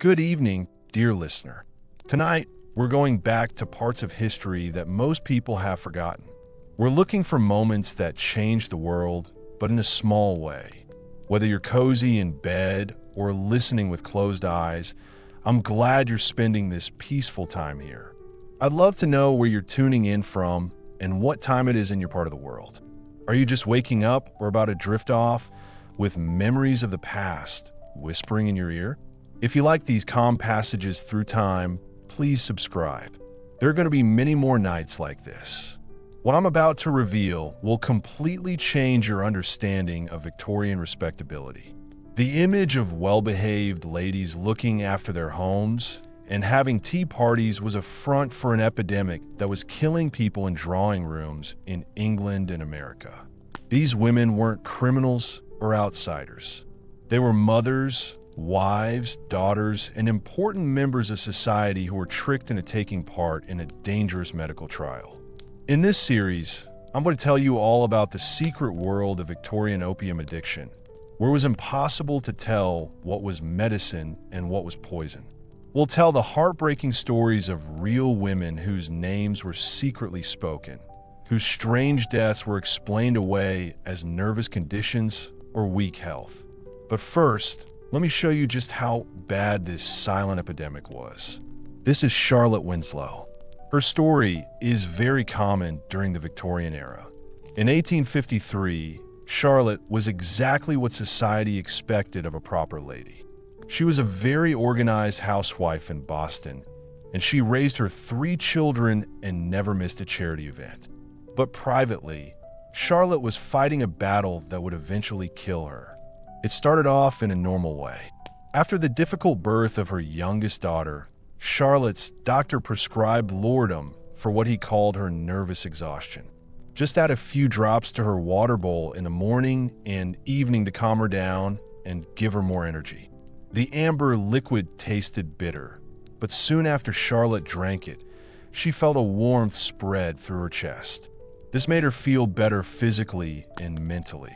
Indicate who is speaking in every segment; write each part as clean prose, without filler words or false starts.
Speaker 1: Good evening, dear listener. Tonight, we're going back to parts of history that most people have forgotten. We're looking for moments that changed the world, but in a small way. Whether you're cozy in bed or listening with closed eyes, I'm glad you're spending this peaceful time here. I'd love to know where you're tuning in from and what time it is in your part of the world. Are you just waking up or about to drift off with memories of the past whispering in your ear? If you like these calm passages through time, please subscribe. There are going to be many more nights like this. What I'm about to reveal will completely change your understanding of Victorian respectability. The image of well-behaved ladies looking after their homes and having tea parties was a front for an epidemic that was killing people in drawing rooms in England and America. These women weren't criminals or outsiders. They were mothers, wives, daughters, and important members of society who were tricked into taking part in a dangerous medical trial. In this series, I'm going to tell you all about the secret world of Victorian opium addiction, where it was impossible to tell what was medicine and what was poison. We'll tell the heartbreaking stories of real women whose names were secretly spoken, whose strange deaths were explained away as nervous conditions or weak health. But first, let me show you just how bad this silent epidemic was. This is Charlotte Winslow. Her story is very common during the Victorian era. In 1853, Charlotte was exactly what society expected of a proper lady. She was a very organized housewife in Boston, and she raised her 3 children and never missed a charity event. But privately, Charlotte was fighting a battle that would eventually kill her. It started off in a normal way. After the difficult birth of her youngest daughter, Charlotte's doctor prescribed laudanum for what he called her nervous exhaustion. Just add a few drops to her water bowl in the morning and evening to calm her down and give her more energy. The amber liquid tasted bitter, but soon after Charlotte drank it, she felt a warmth spread through her chest. This made her feel better physically and mentally.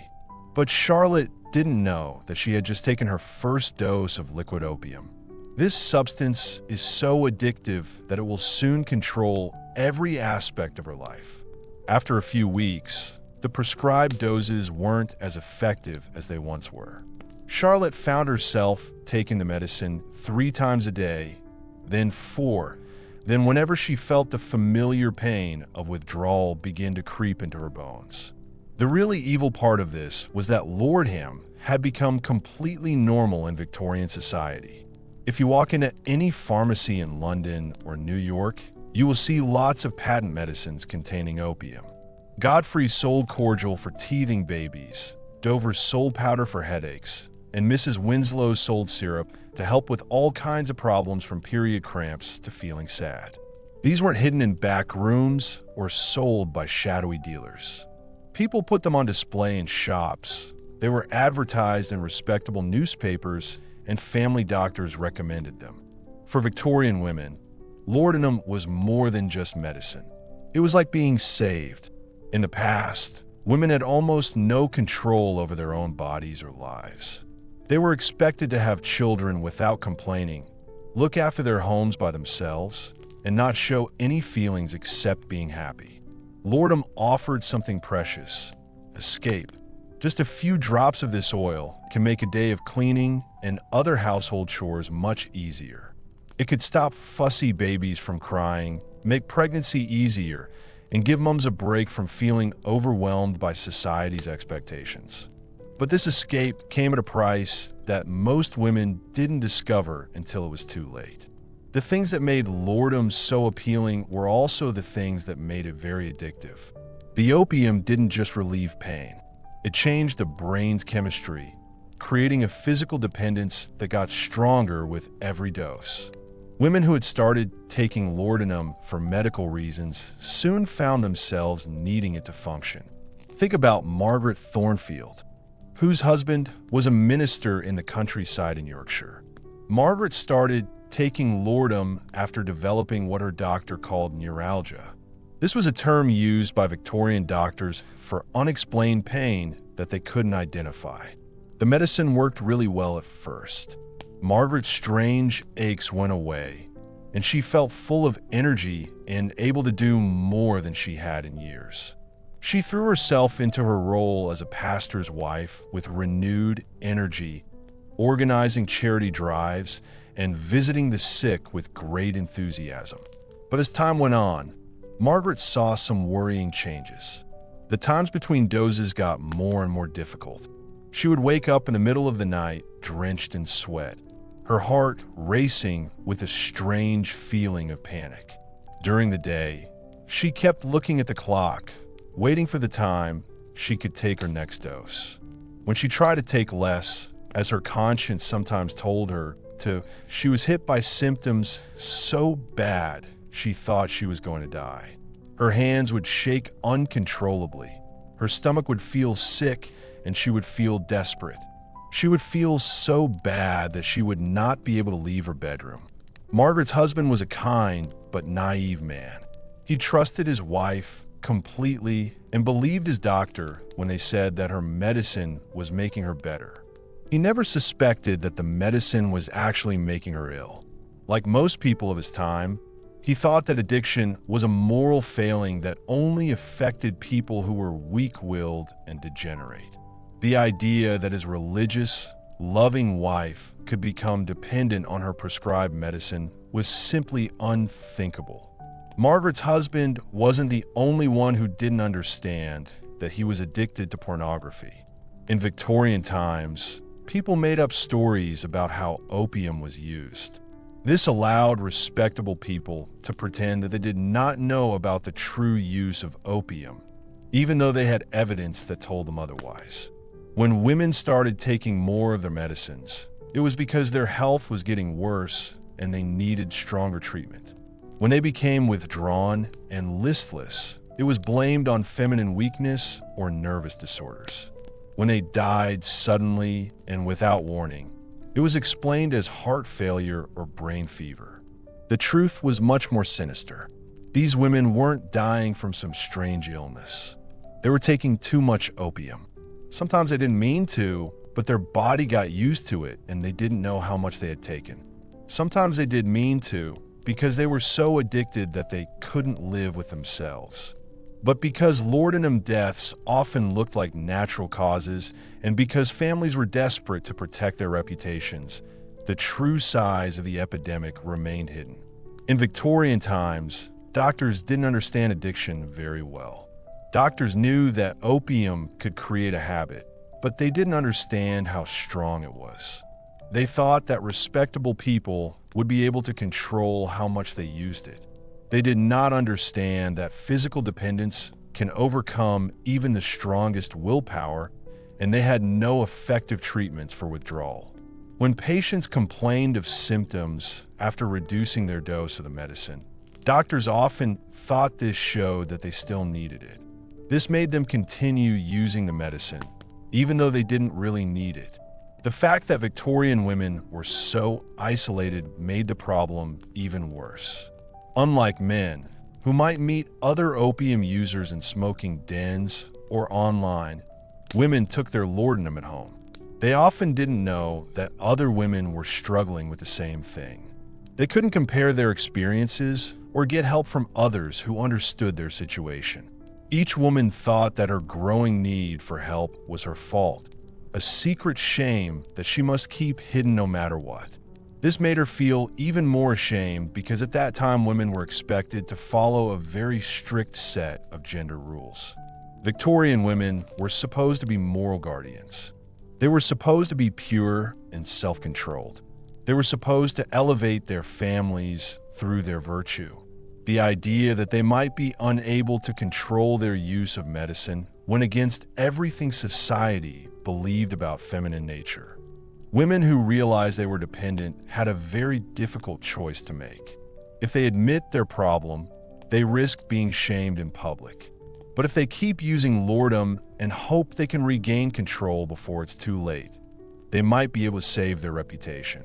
Speaker 1: But Charlotte didn't know that she had just taken her first dose of liquid opium. This substance is so addictive that it will soon control every aspect of her life. After a few weeks, the prescribed doses weren't as effective as they once were. Charlotte found herself taking the medicine 3 times a day, then 4, then whenever she felt the familiar pain of withdrawal begin to creep into her bones. The really evil part of this was that laudanum had become completely normal in Victorian society. If you walk into any pharmacy in London or New York, you will see lots of patent medicines containing opium. Godfrey's sold cordial for teething babies, Dover's sold powder for headaches, and Mrs. Winslow's sold syrup to help with all kinds of problems from period cramps to feeling sad. These weren't hidden in back rooms or sold by shadowy dealers. People put them on display in shops. They were advertised in respectable newspapers, and family doctors recommended them. For Victorian women, laudanum was more than just medicine. It was like being saved. In the past, women had almost no control over their own bodies or lives. They were expected to have children without complaining, look after their homes by themselves, and not show any feelings except being happy. Laudanum offered something precious: escape. Just a few drops of this oil can make a day of cleaning and other household chores much easier. It could stop fussy babies from crying, make pregnancy easier, and give moms a break from feeling overwhelmed by society's expectations. But this escape came at a price that most women didn't discover until it was too late. The things that made laudanum so appealing were also the things that made it very addictive. The opium didn't just relieve pain. It changed the brain's chemistry, creating a physical dependence that got stronger with every dose. Women who had started taking laudanum for medical reasons soon found themselves needing it to function. Think about Margaret Thornfield, whose husband was a minister in the countryside in Yorkshire. Margaret started taking laudanum after developing what her doctor called neuralgia. This was a term used by Victorian doctors for unexplained pain that they couldn't identify. The medicine worked really well at first. Margaret's strange aches went away, and she felt full of energy and able to do more than she had in years. She threw herself into her role as a pastor's wife with renewed energy, organizing charity drives and visiting the sick with great enthusiasm. But as time went on, Margaret saw some worrying changes. The times between doses got more and more difficult. She would wake up in the middle of the night, drenched in sweat, her heart racing with a strange feeling of panic. During the day, she kept looking at the clock, waiting for the time she could take her next dose. When she tried to take less, as her conscience sometimes told her to, she was hit by symptoms so bad she thought she was going to die. Her hands would shake uncontrollably. Her stomach would feel sick and she would feel desperate. She would feel so bad that she would not be able to leave her bedroom. Margaret's husband was a kind but naive man. He trusted his wife completely and believed his doctor when they said that her medicine was making her better. He never suspected that the medicine was actually making her ill. Like most people of his time, he thought that addiction was a moral failing that only affected people who were weak-willed and degenerate. The idea that his religious, loving wife could become dependent on her prescribed medicine was simply unthinkable. Margaret's husband wasn't the only one who didn't understand that he was addicted to pornography. In Victorian times, people made up stories about how opium was used. This allowed respectable people to pretend that they did not know about the true use of opium, even though they had evidence that told them otherwise. When women started taking more of their medicines, it was because their health was getting worse and they needed stronger treatment. When they became withdrawn and listless, it was blamed on feminine weakness or nervous disorders. When they died suddenly and without warning, it was explained as heart failure or brain fever. The truth was much more sinister. These women weren't dying from some strange illness. They were taking too much opium. Sometimes they didn't mean to, but their body got used to it and they didn't know how much they had taken. Sometimes they did mean to, because they were so addicted that they couldn't live with themselves. But because laudanum deaths often looked like natural causes, and because families were desperate to protect their reputations, the true size of the epidemic remained hidden. In Victorian times, doctors didn't understand addiction very well. Doctors knew that opium could create a habit, but they didn't understand how strong it was. They thought that respectable people would be able to control how much they used it. They did not understand that physical dependence can overcome even the strongest willpower, and they had no effective treatments for withdrawal. When patients complained of symptoms after reducing their dose of the medicine, doctors often thought this showed that they still needed it. This made them continue using the medicine, even though they didn't really need it. The fact that Victorian women were so isolated made the problem even worse. Unlike men, who might meet other opium users in smoking dens or online, women took their laudanum at home. They often didn't know that other women were struggling with the same thing. They couldn't compare their experiences or get help from others who understood their situation. Each woman thought that her growing need for help was her fault, a secret shame that she must keep hidden no matter what. This made her feel even more ashamed because at that time women were expected to follow a very strict set of gender rules. Victorian women were supposed to be moral guardians. They were supposed to be pure and self-controlled. They were supposed to elevate their families through their virtue. The idea that they might be unable to control their use of medicine went against everything society believed about feminine nature. Women who realized they were dependent had a very difficult choice to make. If they admit their problem, they risk being shamed in public. But if they keep using laudanum and hope they can regain control before it's too late, they might be able to save their reputation.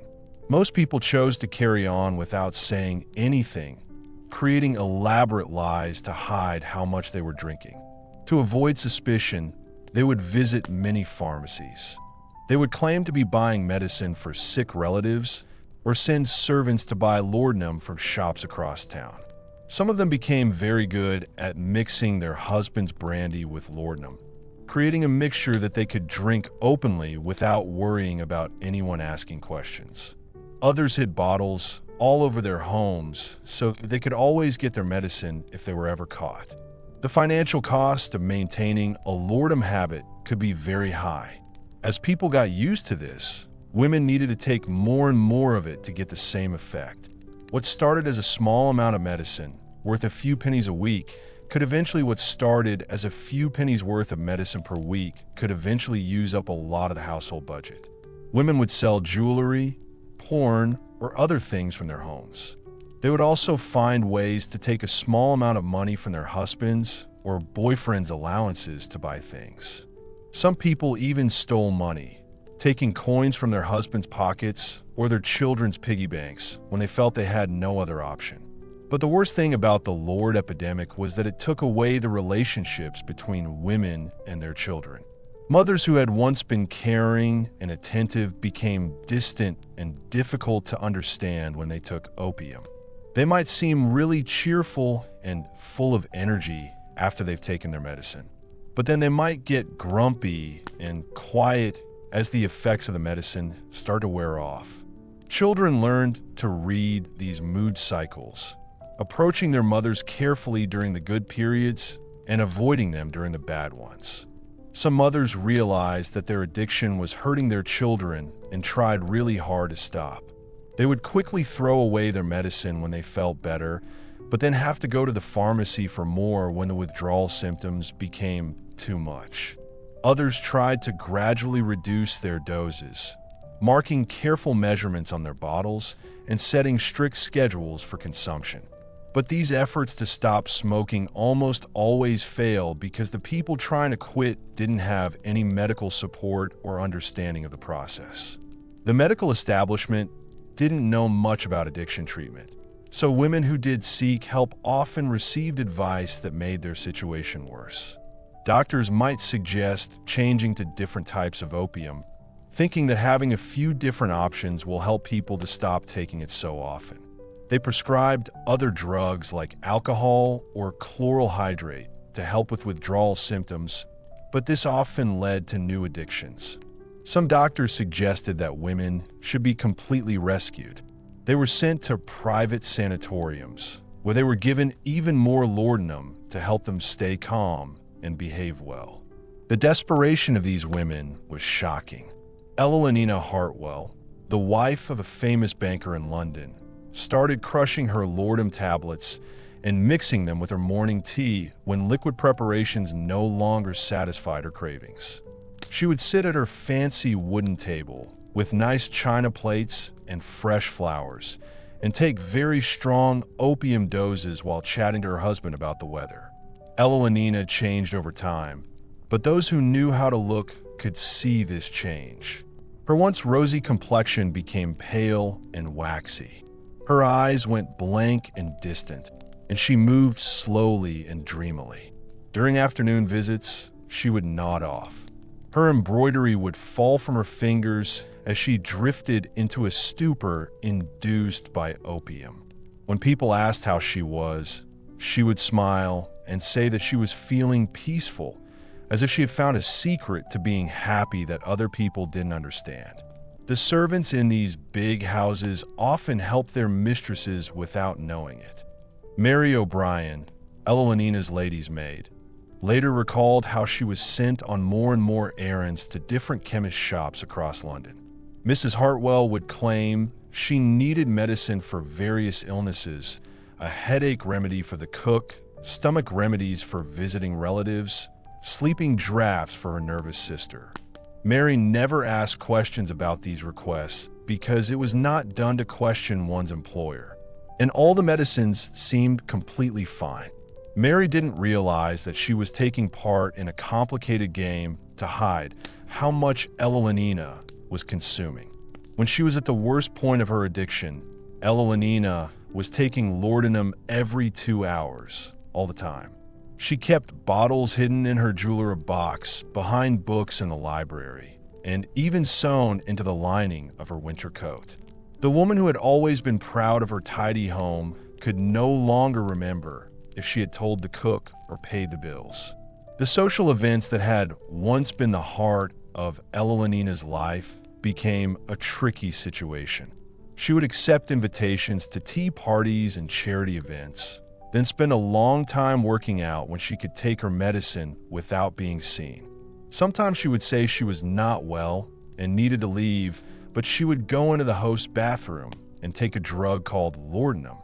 Speaker 1: Most people chose to carry on without saying anything, creating elaborate lies to hide how much they were drinking. To avoid suspicion, they would visit many pharmacies. They would claim to be buying medicine for sick relatives or send servants to buy laudanum from shops across town. Some of them became very good at mixing their husband's brandy with laudanum, creating a mixture that they could drink openly without worrying about anyone asking questions. Others hid bottles all over their homes so they could always get their medicine if they were ever caught. The financial cost of maintaining a laudanum habit could be very high. As people got used to this, women needed to take more and more of it to get the same effect. What started as a small amount of medicine, worth a few pennies a week, could eventually what started as a few pennies worth of medicine per week could eventually use up a lot of the household budget. Women would sell jewelry, porn, or other things from their homes. They would also find ways to take a small amount of money from their husbands or boyfriends' allowances to buy things. Some people even stole money, taking coins from their husbands' pockets or their children's piggy banks when they felt they had no other option. But the worst thing about the Lord epidemic was that it took away the relationships between women and their children. Mothers who had once been caring and attentive became distant and difficult to understand when they took opium. They might seem really cheerful and full of energy after they've taken their medicine, but then they might get grumpy and quiet as the effects of the medicine start to wear off. Children learned to read these mood cycles, approaching their mothers carefully during the good periods and avoiding them during the bad ones. Some mothers realized that their addiction was hurting their children and tried really hard to stop. They would quickly throw away their medicine when they felt better, but then have to go to the pharmacy for more when the withdrawal symptoms became too much. Others tried to gradually reduce their doses, marking careful measurements on their bottles and setting strict schedules for consumption. But these efforts to stop smoking almost always fail because the people trying to quit didn't have any medical support or understanding of the process. The medical establishment didn't know much about addiction treatment, so women who did seek help often received advice that made their situation worse. Doctors might suggest changing to different types of opium, thinking that having a few different options will help people to stop taking it so often. They prescribed other drugs like alcohol or chloral hydrate to help with withdrawal symptoms, but this often led to new addictions. Some doctors suggested that women should be completely rescued. They were sent to private sanatoriums, where they were given even more laudanum to help them stay calm and behave well. The desperation of these women was shocking. Elenina Hartwell, the wife of a famous banker in London, started crushing her laudanum tablets and mixing them with her morning tea when liquid preparations no longer satisfied her cravings. She would sit at her fancy wooden table with nice china plates and fresh flowers and take very strong opium doses while chatting to her husband about the weather. Elenina changed over time, but those who knew how to look could see this change. Her once rosy complexion became pale and waxy. Her eyes went blank and distant, and she moved slowly and dreamily. During afternoon visits, she would nod off. Her embroidery would fall from her fingers as she drifted into a stupor induced by opium. When people asked how she was, she would smile and say that she was feeling peaceful, as if she had found a secret to being happy that other people didn't understand. The servants in these big houses often helped their mistresses without knowing it. Mary O'Brien, Elenina's lady's maid, later recalled how she was sent on more and more errands to different chemist shops across London. Mrs. Hartwell would claim she needed medicine for various illnesses, a headache remedy for the cook, stomach remedies for visiting relatives, sleeping draughts for her nervous sister. Mary never asked questions about these requests because it was not done to question one's employer, and all the medicines seemed completely fine. Mary didn't realize that she was taking part in a complicated game to hide how much Elenina was consuming. When she was at the worst point of her addiction, Elenina was taking laudanum every 2 hours, all the time. She kept bottles hidden in her jeweler box behind books in the library. and even sewn into the lining of her winter coat. The woman who had always been proud of her tidy home could no longer remember if she had told the cook or paid the bills. The social events that had once been the heart of Elenina's life became a tricky situation. She would accept invitations to tea parties and charity events, then spend a long time working out when she could take her medicine without being seen. Sometimes she would say she was not well and needed to leave, but she would go into the host's bathroom and take a drug called laudanum.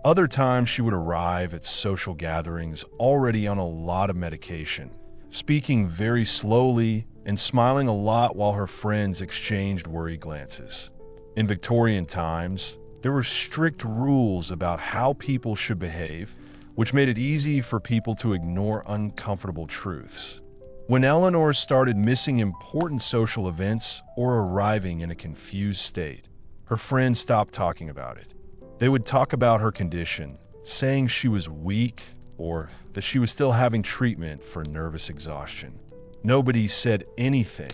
Speaker 1: Other times she would arrive at social gatherings already on a lot of medication, speaking very slowly and smiling a lot while her friends exchanged worried glances. In Victorian times, there were strict rules about how people should behave, which made it easy for people to ignore uncomfortable truths. When Eleanor started missing important social events or arriving in a confused state, her friends stopped talking about it. They would talk about her condition, saying she was weak or that she was still having treatment for nervous exhaustion. Nobody said anything,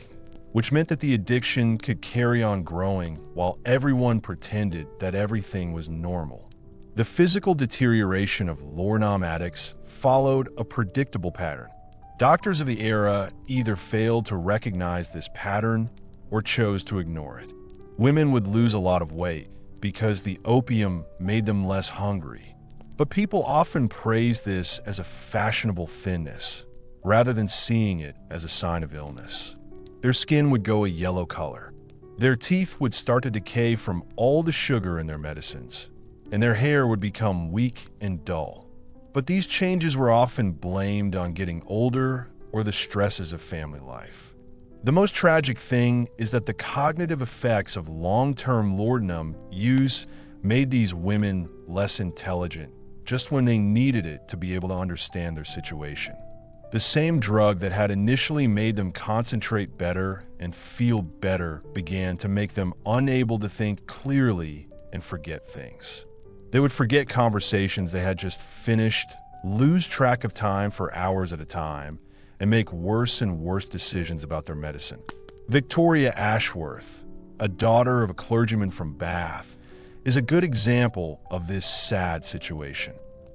Speaker 1: which meant that the addiction could carry on growing while everyone pretended that everything was normal. The physical deterioration of laudanum addicts followed a predictable pattern. Doctors of the era either failed to recognize this pattern or chose to ignore it. Women would lose a lot of weight because the opium made them less hungry, but people often praised this as a fashionable thinness, rather than seeing it as a sign of illness. Their skin would go a yellow color. Their teeth would start to decay from all the sugar in their medicines, and their hair would become weak and dull. But these changes were often blamed on getting older or the stresses of family life. The most tragic thing is that the cognitive effects of long-term laudanum use made these women less intelligent just when they needed it to be able to understand their situation. The same drug that had initially made them concentrate better and feel better began to make them unable to think clearly and forget things. They would forget conversations they had just finished, lose track of time for hours at a time, and make worse and worse decisions about their medicine. Victoria Ashworth, a daughter of a clergyman from Bath, is a good example of this sad situation.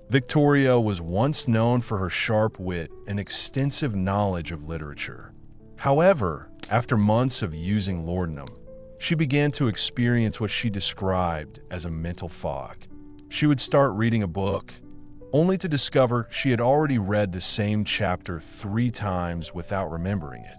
Speaker 1: Victoria was once known for her sharp wit and extensive knowledge of literature. However, after months of using laudanum, she began to experience what she described as a mental fog. She would start reading a book, only to discover she had already read the same chapter 3 times without remembering it.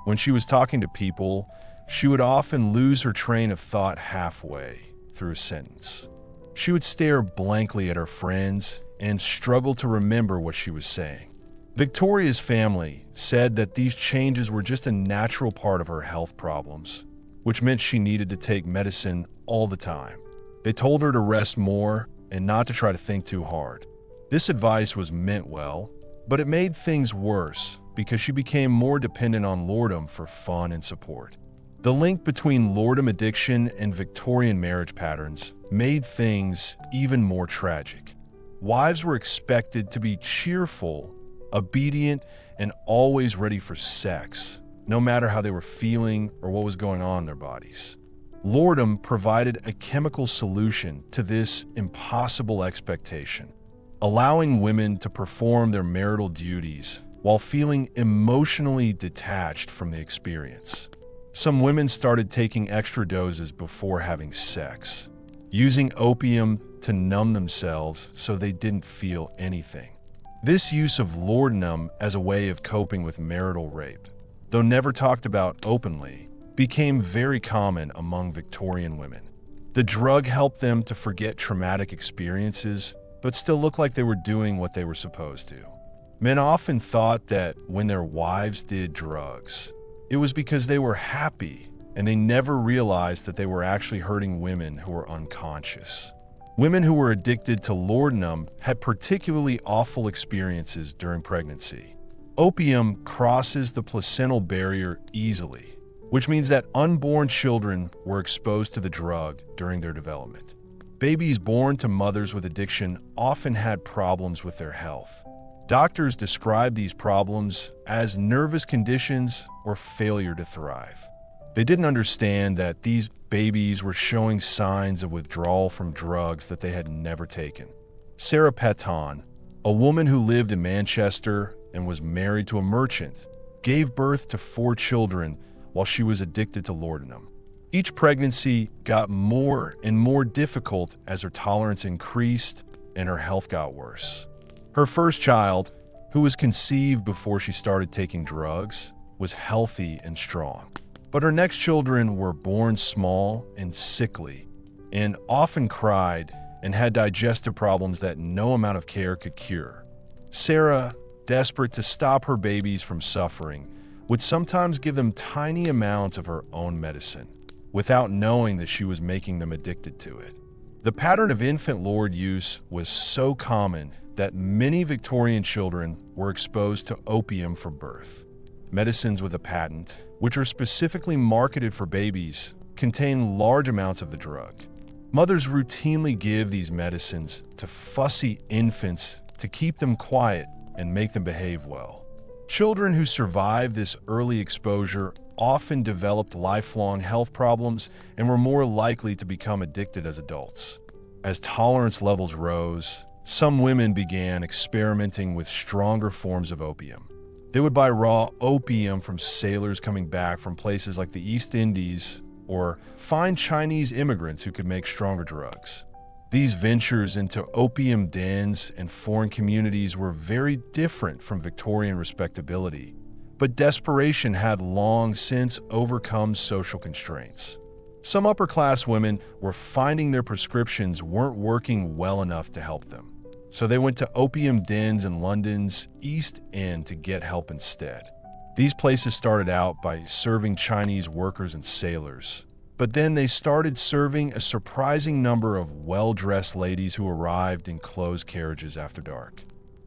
Speaker 1: When she was talking to people, she would often lose her train of thought halfway through a sentence. She would stare blankly at her friends and struggle to remember what she was saying. Victoria's family said that these changes were just a natural part of her health problems, which meant she needed to take medicine all the time. They told her to rest more and not to try to think too hard. This advice was meant well, but it made things worse because she became more dependent on laudanum for fun and support. The link between laudanum addiction and Victorian marriage patterns made things even more tragic. Wives were expected to be cheerful, obedient, and always ready for sex, no matter how they were feeling or what was going on in their bodies. Laudanum provided a chemical solution to this impossible expectation, allowing women to perform their marital duties while feeling emotionally detached from the experience. Some women started taking extra doses before having sex, using opium to numb themselves so they didn't feel anything. This use of laudanum as a way of coping with marital rape, though never talked about openly, became very common among Victorian women. The drug helped them to forget traumatic experiences, but still look like they were doing what they were supposed to. Men often thought that when their wives did drugs, it was because they were happy, and they never realized that they were actually hurting women who were unconscious. Women who were addicted to laudanum had particularly awful experiences during pregnancy. Opium crosses the placental barrier easily, which means that unborn children were exposed to the drug during their development. Babies born to mothers with addiction often had problems with their health. Doctors describe these problems as nervous conditions or failure to thrive. They didn't understand that these babies were showing signs of withdrawal from drugs that they had never taken. Sarah Patton, a woman who lived in Manchester and was married to a merchant, gave birth to 4 children while she was addicted to laudanum. Each pregnancy got more and more difficult as her tolerance increased and her health got worse. Her first child, who was conceived before she started taking drugs, was healthy and strong. But her next children were born small and sickly, and often cried and had digestive problems that no amount of care could cure. Sarah, desperate to stop her babies from suffering, would sometimes give them tiny amounts of her own medicine, without knowing that she was making them addicted to it. The pattern of infant lord use was so common that many Victorian children were exposed to opium from birth. Medicines with a patent, which are specifically marketed for babies, contain large amounts of the drug. Mothers routinely give these medicines to fussy infants to keep them quiet and make them behave well. Children who survived this early exposure often developed lifelong health problems and were more likely to become addicted as adults. As tolerance levels rose, some women began experimenting with stronger forms of opium. They would buy raw opium from sailors coming back from places like the East Indies or find Chinese immigrants who could make stronger drugs. These ventures into opium dens and foreign communities were very different from Victorian respectability, but desperation had long since overcome social constraints. Some upper-class women were finding their prescriptions weren't working well enough to help them, so they went to opium dens in London's East End to get help instead. These places started out by serving Chinese workers and sailors, but then they started serving a surprising number of well-dressed ladies who arrived in closed carriages after dark.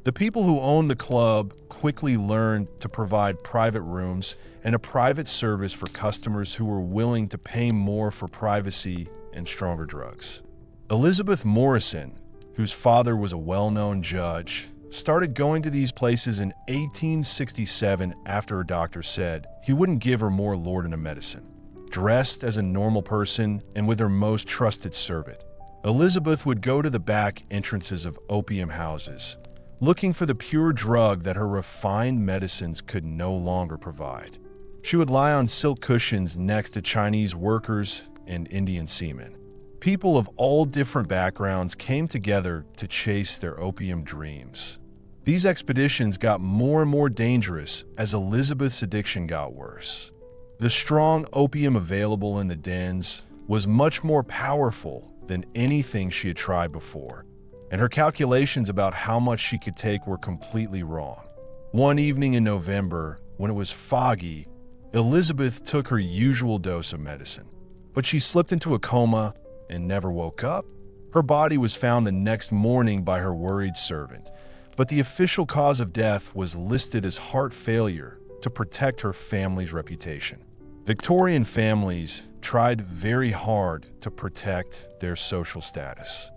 Speaker 1: The people who owned the club quickly learned to provide private rooms and a private service for customers who were willing to pay more for privacy and stronger drugs. Elizabeth Morrison, whose father was a well-known judge, started going to these places in 1867 after her doctor said he wouldn't give her more laudanum medicine. Dressed as a normal person and with her most trusted servant, Elizabeth would go to the back entrances of opium houses, looking for the pure drug that her refined medicines could no longer provide. She would lie on silk cushions next to Chinese workers and Indian seamen. People of all different backgrounds came together to chase their opium dreams. These expeditions got more and more dangerous as Elizabeth's addiction got worse. The strong opium available in the dens was much more powerful than anything she had tried before, and her calculations about how much she could take were completely wrong. One evening in November, when it was foggy, Elizabeth took her usual dose of medicine, but she slipped into a coma and never woke up. Her body was found the next morning by her worried servant, but the official cause of death was listed as heart failure to protect her family's reputation. Victorian families tried very hard to protect their social status.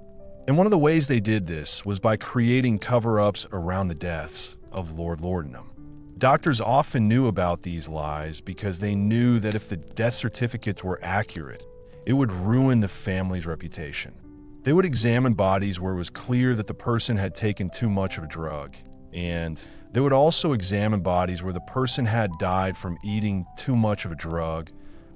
Speaker 1: And one of the ways they did this was by creating cover-ups around the deaths of Lord Laudanum. Doctors often knew about these lies because they knew that if the death certificates were accurate, it would ruin the family's reputation. They would examine bodies where it was clear that the person had taken too much of a drug, and they would also examine bodies where the person had died from eating too much of a drug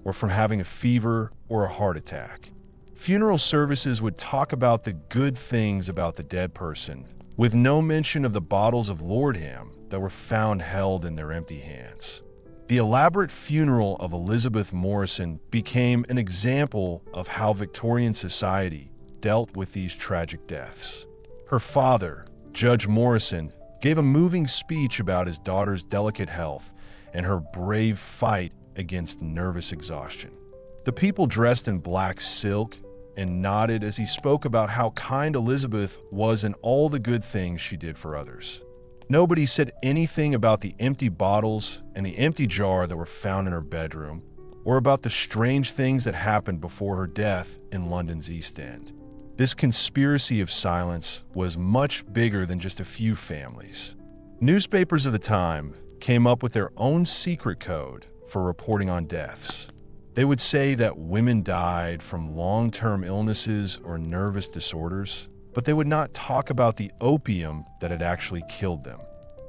Speaker 1: or from having a fever or a heart attack. Funeral services would talk about the good things about the dead person, with no mention of the bottles of Lordham that were found held in their empty hands. The elaborate funeral of Elizabeth Morrison became an example of how Victorian society dealt with these tragic deaths. Her father, Judge Morrison, gave a moving speech about his daughter's delicate health and her brave fight against nervous exhaustion. The people dressed in black silk and nodded as he spoke about how kind Elizabeth was and all the good things she did for others. Nobody said anything about the empty bottles and the empty jar that were found in her bedroom, or about the strange things that happened before her death in London's East End. This conspiracy of silence was much bigger than just a few families. Newspapers of the time came up with their own secret code for reporting on deaths. They would say that women died from long-term illnesses or nervous disorders, but they would not talk about the opium that had actually killed them.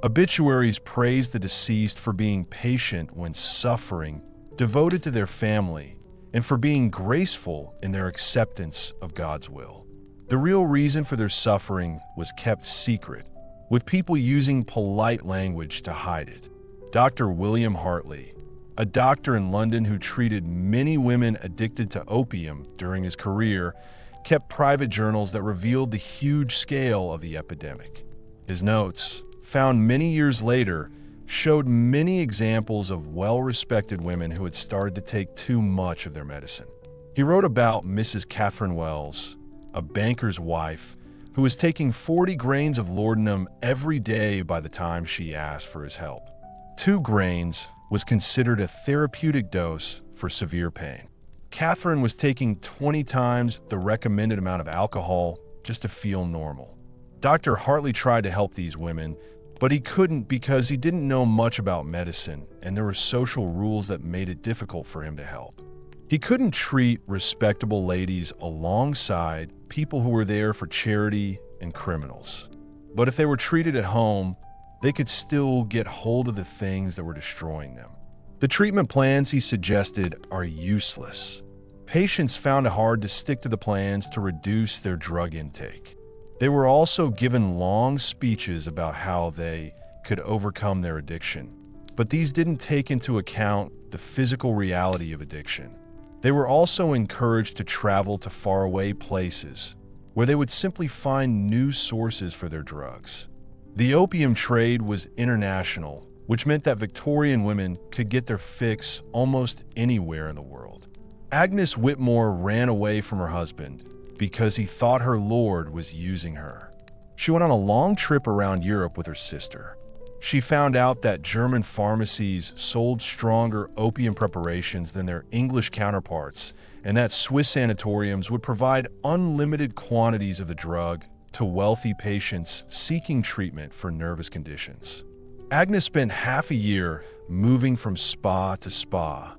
Speaker 1: Obituaries praised the deceased for being patient when suffering, devoted to their family, and for being graceful in their acceptance of God's will. The real reason for their suffering was kept secret, with people using polite language to hide it. Dr. William Hartley, a doctor in London who treated many women addicted to opium during his career, kept private journals that revealed the huge scale of the epidemic. His notes, found many years later, showed many examples of well-respected women who had started to take too much of their medicine. He wrote about Mrs. Catherine Wells, a banker's wife, who was taking 40 grains of laudanum every day by the time she asked for his help. 2 grains was considered a therapeutic dose for severe pain. Catherine was taking 20 times the recommended amount of alcohol just to feel normal. Dr. Hartley tried to help these women, but he couldn't because he didn't know much about medicine, and there were social rules that made it difficult for him to help. He couldn't treat respectable ladies alongside people who were there for charity and criminals. But if they were treated at home, they could still get hold of the things that were destroying them. The treatment plans he suggested are useless. Patients found it hard to stick to the plans to reduce their drug intake. They were also given long speeches about how they could overcome their addiction, but these didn't take into account the physical reality of addiction. They were also encouraged to travel to faraway places where they would simply find new sources for their drugs. The opium trade was international, which meant that Victorian women could get their fix almost anywhere in the world. Agnes Whitmore ran away from her husband because he thought her lord was using her. She went on a long trip around Europe with her sister. She found out that German pharmacies sold stronger opium preparations than their English counterparts, and that Swiss sanatoriums would provide unlimited quantities of the drug to wealthy patients seeking treatment for nervous conditions. Agnes spent half a year moving from spa to spa,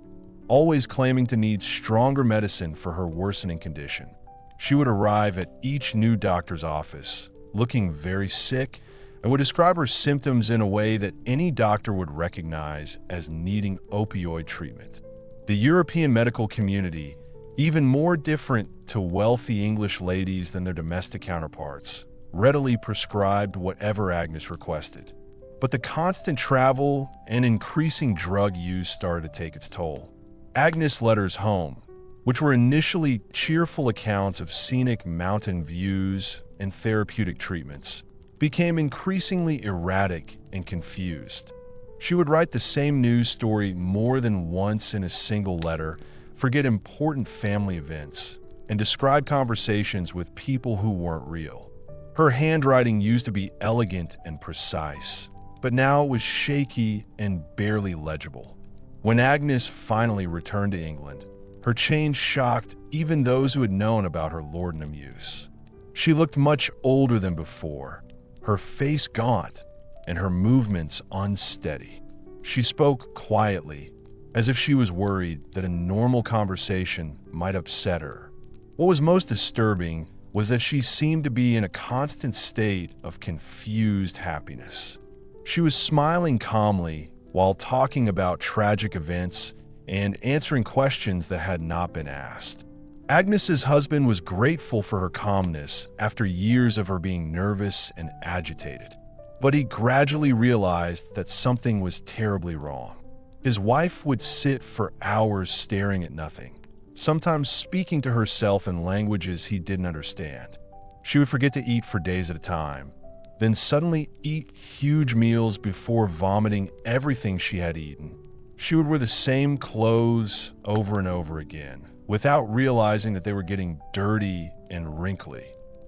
Speaker 1: always claiming to need stronger medicine for her worsening condition. She would arrive at each new doctor's office, looking very sick, and would describe her symptoms in a way that any doctor would recognize as needing opioid treatment. The European medical community, even more different to wealthy English ladies than their domestic counterparts, readily prescribed whatever Agnes requested. But the constant travel and increasing drug use started to take its toll. Agnes' letters home, which were initially cheerful accounts of scenic mountain views and therapeutic treatments, became increasingly erratic and confused. She would write the same news story more than once in a single letter, forget important family events, and describe conversations with people who weren't real. Her handwriting used to be elegant and precise, but now it was shaky and barely legible. When Agnes finally returned to England, her change shocked even those who had known about her laudanum use. She looked much older than before, her face gaunt and her movements unsteady. She spoke quietly, as if she was worried that a normal conversation might upset her. What was most disturbing was that she seemed to be in a constant state of confused happiness. She was smiling calmly while talking about tragic events and answering questions that had not been asked. Agnes's husband was grateful for her calmness after years of her being nervous and agitated, but he gradually realized that something was terribly wrong. His wife would sit for hours staring at nothing, sometimes speaking to herself in languages he didn't understand. She would forget to eat for days at a time, then suddenly eat huge meals before vomiting everything she had eaten. She would wear the same clothes over and over again, without realizing that they were getting dirty and wrinkly.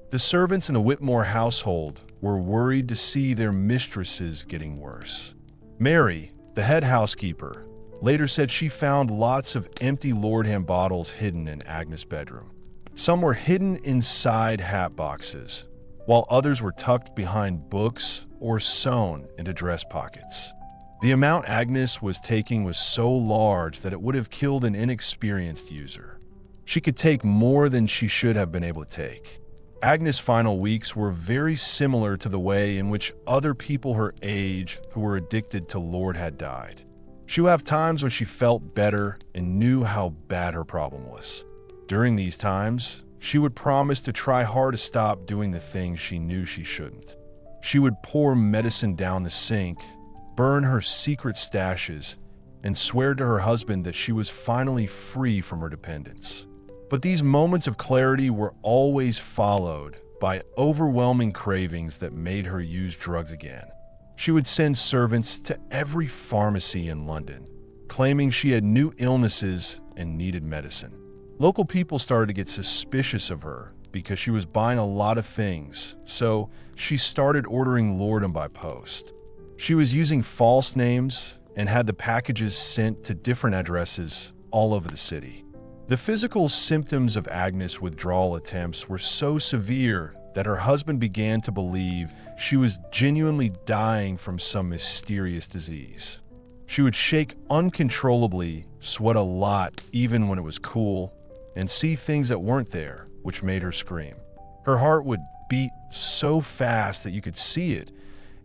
Speaker 1: The servants in the Whitmore household were worried to see their mistresses getting worse. Mary, the head housekeeper, later said she found lots of empty Lordham bottles hidden in Agnes' bedroom. Some were hidden inside hat boxes, while others were tucked behind books or sewn into dress pockets. The amount Agnes was taking was so large that it would have killed an inexperienced user. She could take more than she should have been able to take. Agnes' final weeks were very similar to the way in which other people her age who were addicted to Lord had died. She would have times when she felt better and knew how bad her problem was. During these times, she would promise to try hard to stop doing the things she knew she shouldn't. She would pour medicine down the sink, burn her secret stashes, and swear to her husband that she was finally free from her dependence. But these moments of clarity were always followed by overwhelming cravings that made her use drugs again. She would send servants to every pharmacy in London, claiming she had new illnesses and needed medicine. Local people started to get suspicious of her because she was buying a lot of things, so she started ordering Lordum by post. She was using false names and had the packages sent to different addresses all over the city. The physical symptoms of Agnes' withdrawal attempts were so severe that her husband began to believe she was genuinely dying from some mysterious disease. She would shake uncontrollably, sweat a lot even when it was cool, and see things that weren't there, which made her scream. Her heart would beat so fast that you could see it,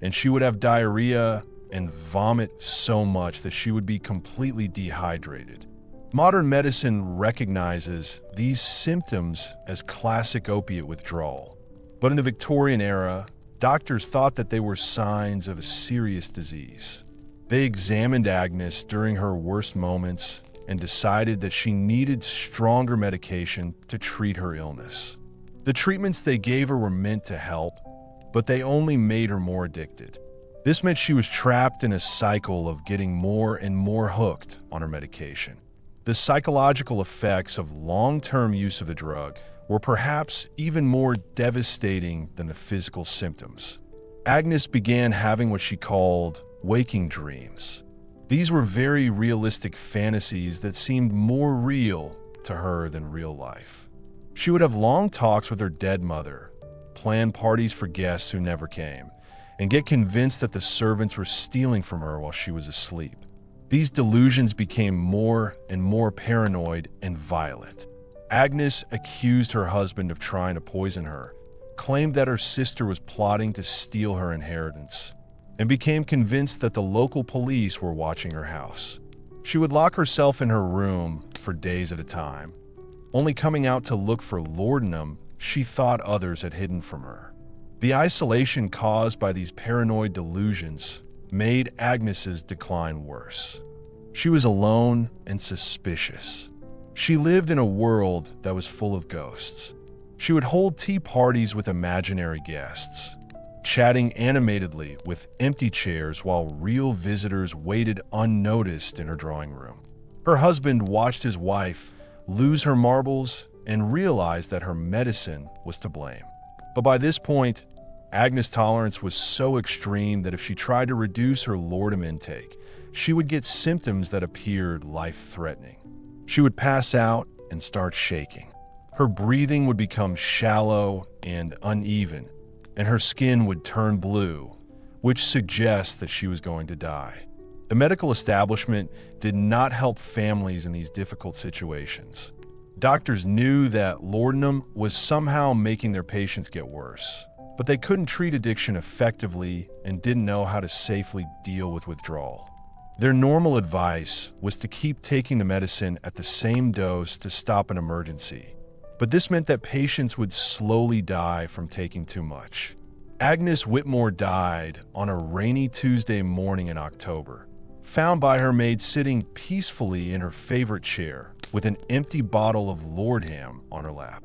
Speaker 1: and she would have diarrhea and vomit so much that she would be completely dehydrated. Modern medicine recognizes these symptoms as classic opiate withdrawal. But in the Victorian era, doctors thought that they were signs of a serious disease. They examined Agnes during her worst moments and decided that she needed stronger medication to treat her illness. The treatments they gave her were meant to help, but they only made her more addicted. This meant she was trapped in a cycle of getting more and more hooked on her medication. The psychological effects of long-term use of the drug were perhaps even more devastating than the physical symptoms. Agnes began having what she called waking dreams. These were very realistic fantasies that seemed more real to her than real life. She would have long talks with her dead mother, plan parties for guests who never came, and get convinced that the servants were stealing from her while she was asleep. These delusions became more and more paranoid and violent. Agnes accused her husband of trying to poison her, claimed that her sister was plotting to steal her inheritance, and became convinced that the local police were watching her house. She would lock herself in her room for days at a time, only coming out to look for laudanum she thought others had hidden from her. The isolation caused by these paranoid delusions made Agnes's decline worse. She was alone and suspicious. She lived in a world that was full of ghosts. She would hold tea parties with imaginary guests, chatting animatedly with empty chairs while real visitors waited unnoticed in her drawing room. Her husband watched his wife lose her marbles and realized that her medicine was to blame. But by this point, Agnes' tolerance was so extreme that if she tried to reduce her laudanum intake, she would get symptoms that appeared life-threatening. She would pass out and start shaking. Her breathing would become shallow and uneven, and her skin would turn blue, which suggests that she was going to die. The medical establishment did not help families in these difficult situations. Doctors knew that laudanum was somehow making their patients get worse, but they couldn't treat addiction effectively and didn't know how to safely deal with withdrawal. Their normal advice was to keep taking the medicine at the same dose to stop an emergency, but this meant that patients would slowly die from taking too much. Agnes Whitmore died on a rainy Tuesday morning in October, found by her maid sitting peacefully in her favorite chair with an empty bottle of Lordham on her lap.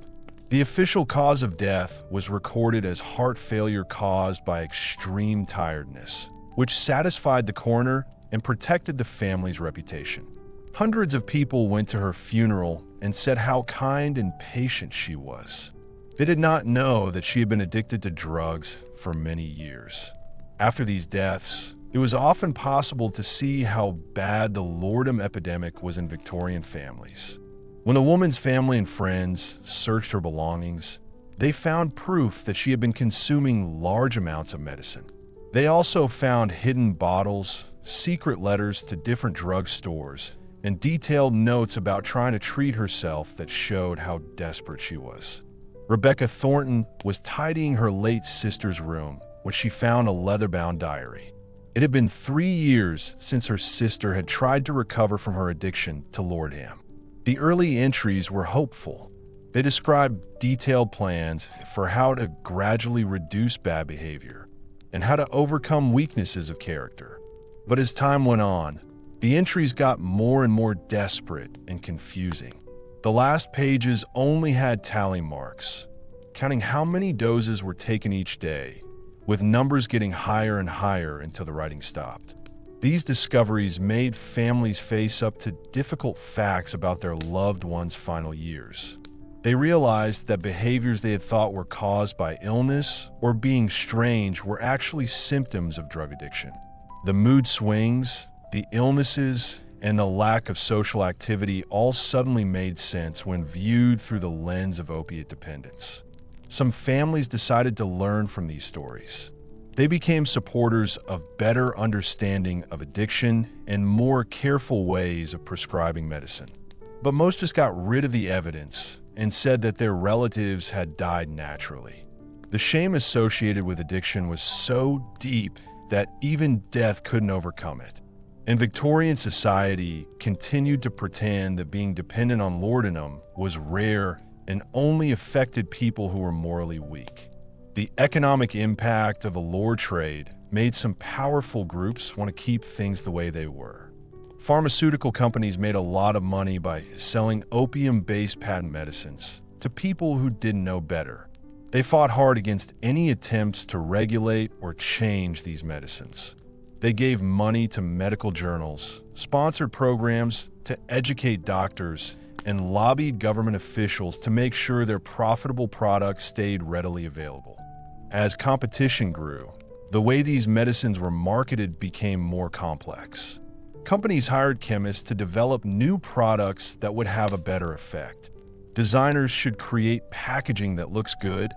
Speaker 1: The official cause of death was recorded as heart failure caused by extreme tiredness, which satisfied the coroner and protected the family's reputation. Hundreds of people went to her funeral and said how kind and patient she was. They did not know that she had been addicted to drugs for many years. After these deaths, it was often possible to see how bad the Lordum epidemic was in Victorian families. When the woman's family and friends searched her belongings, they found proof that she had been consuming large amounts of medicine. They also found hidden bottles, secret letters to different drugstores, and detailed notes about trying to treat herself that showed how desperate she was. Rebecca Thornton was tidying her late sister's room when she found a leather-bound diary. It had been 3 years since her sister had tried to recover from her addiction to laudanum. The early entries were hopeful. They described detailed plans for how to gradually reduce bad behavior and how to overcome weaknesses of character. But as time went on, the entries got more and more desperate and confusing. The last pages only had tally marks, counting how many doses were taken each day, with numbers getting higher and higher until the writing stopped. These discoveries made families face up to difficult facts about their loved ones' final years. They realized that behaviors they had thought were caused by illness or being strange were actually symptoms of drug addiction. The mood swings, the illnesses, and the lack of social activity all suddenly made sense when viewed through the lens of opiate dependence. Some families decided to learn from these stories. They became supporters of better understanding of addiction and more careful ways of prescribing medicine. But most just got rid of the evidence and said that their relatives had died naturally. The shame associated with addiction was so deep that even death couldn't overcome it. And Victorian society continued to pretend that being dependent on laudanum was rare and only affected people who were morally weak. The economic impact of the lure trade made some powerful groups want to keep things the way they were. Pharmaceutical companies made a lot of money by selling opium-based patent medicines to people who didn't know better. They fought hard against any attempts to regulate or change these medicines. They gave money to medical journals, sponsored programs to educate doctors, and lobbied government officials to make sure their profitable products stayed readily available. As competition grew, the way these medicines were marketed became more complex. Companies hired chemists to develop new products that would have a better effect. Designers should create packaging that looks good,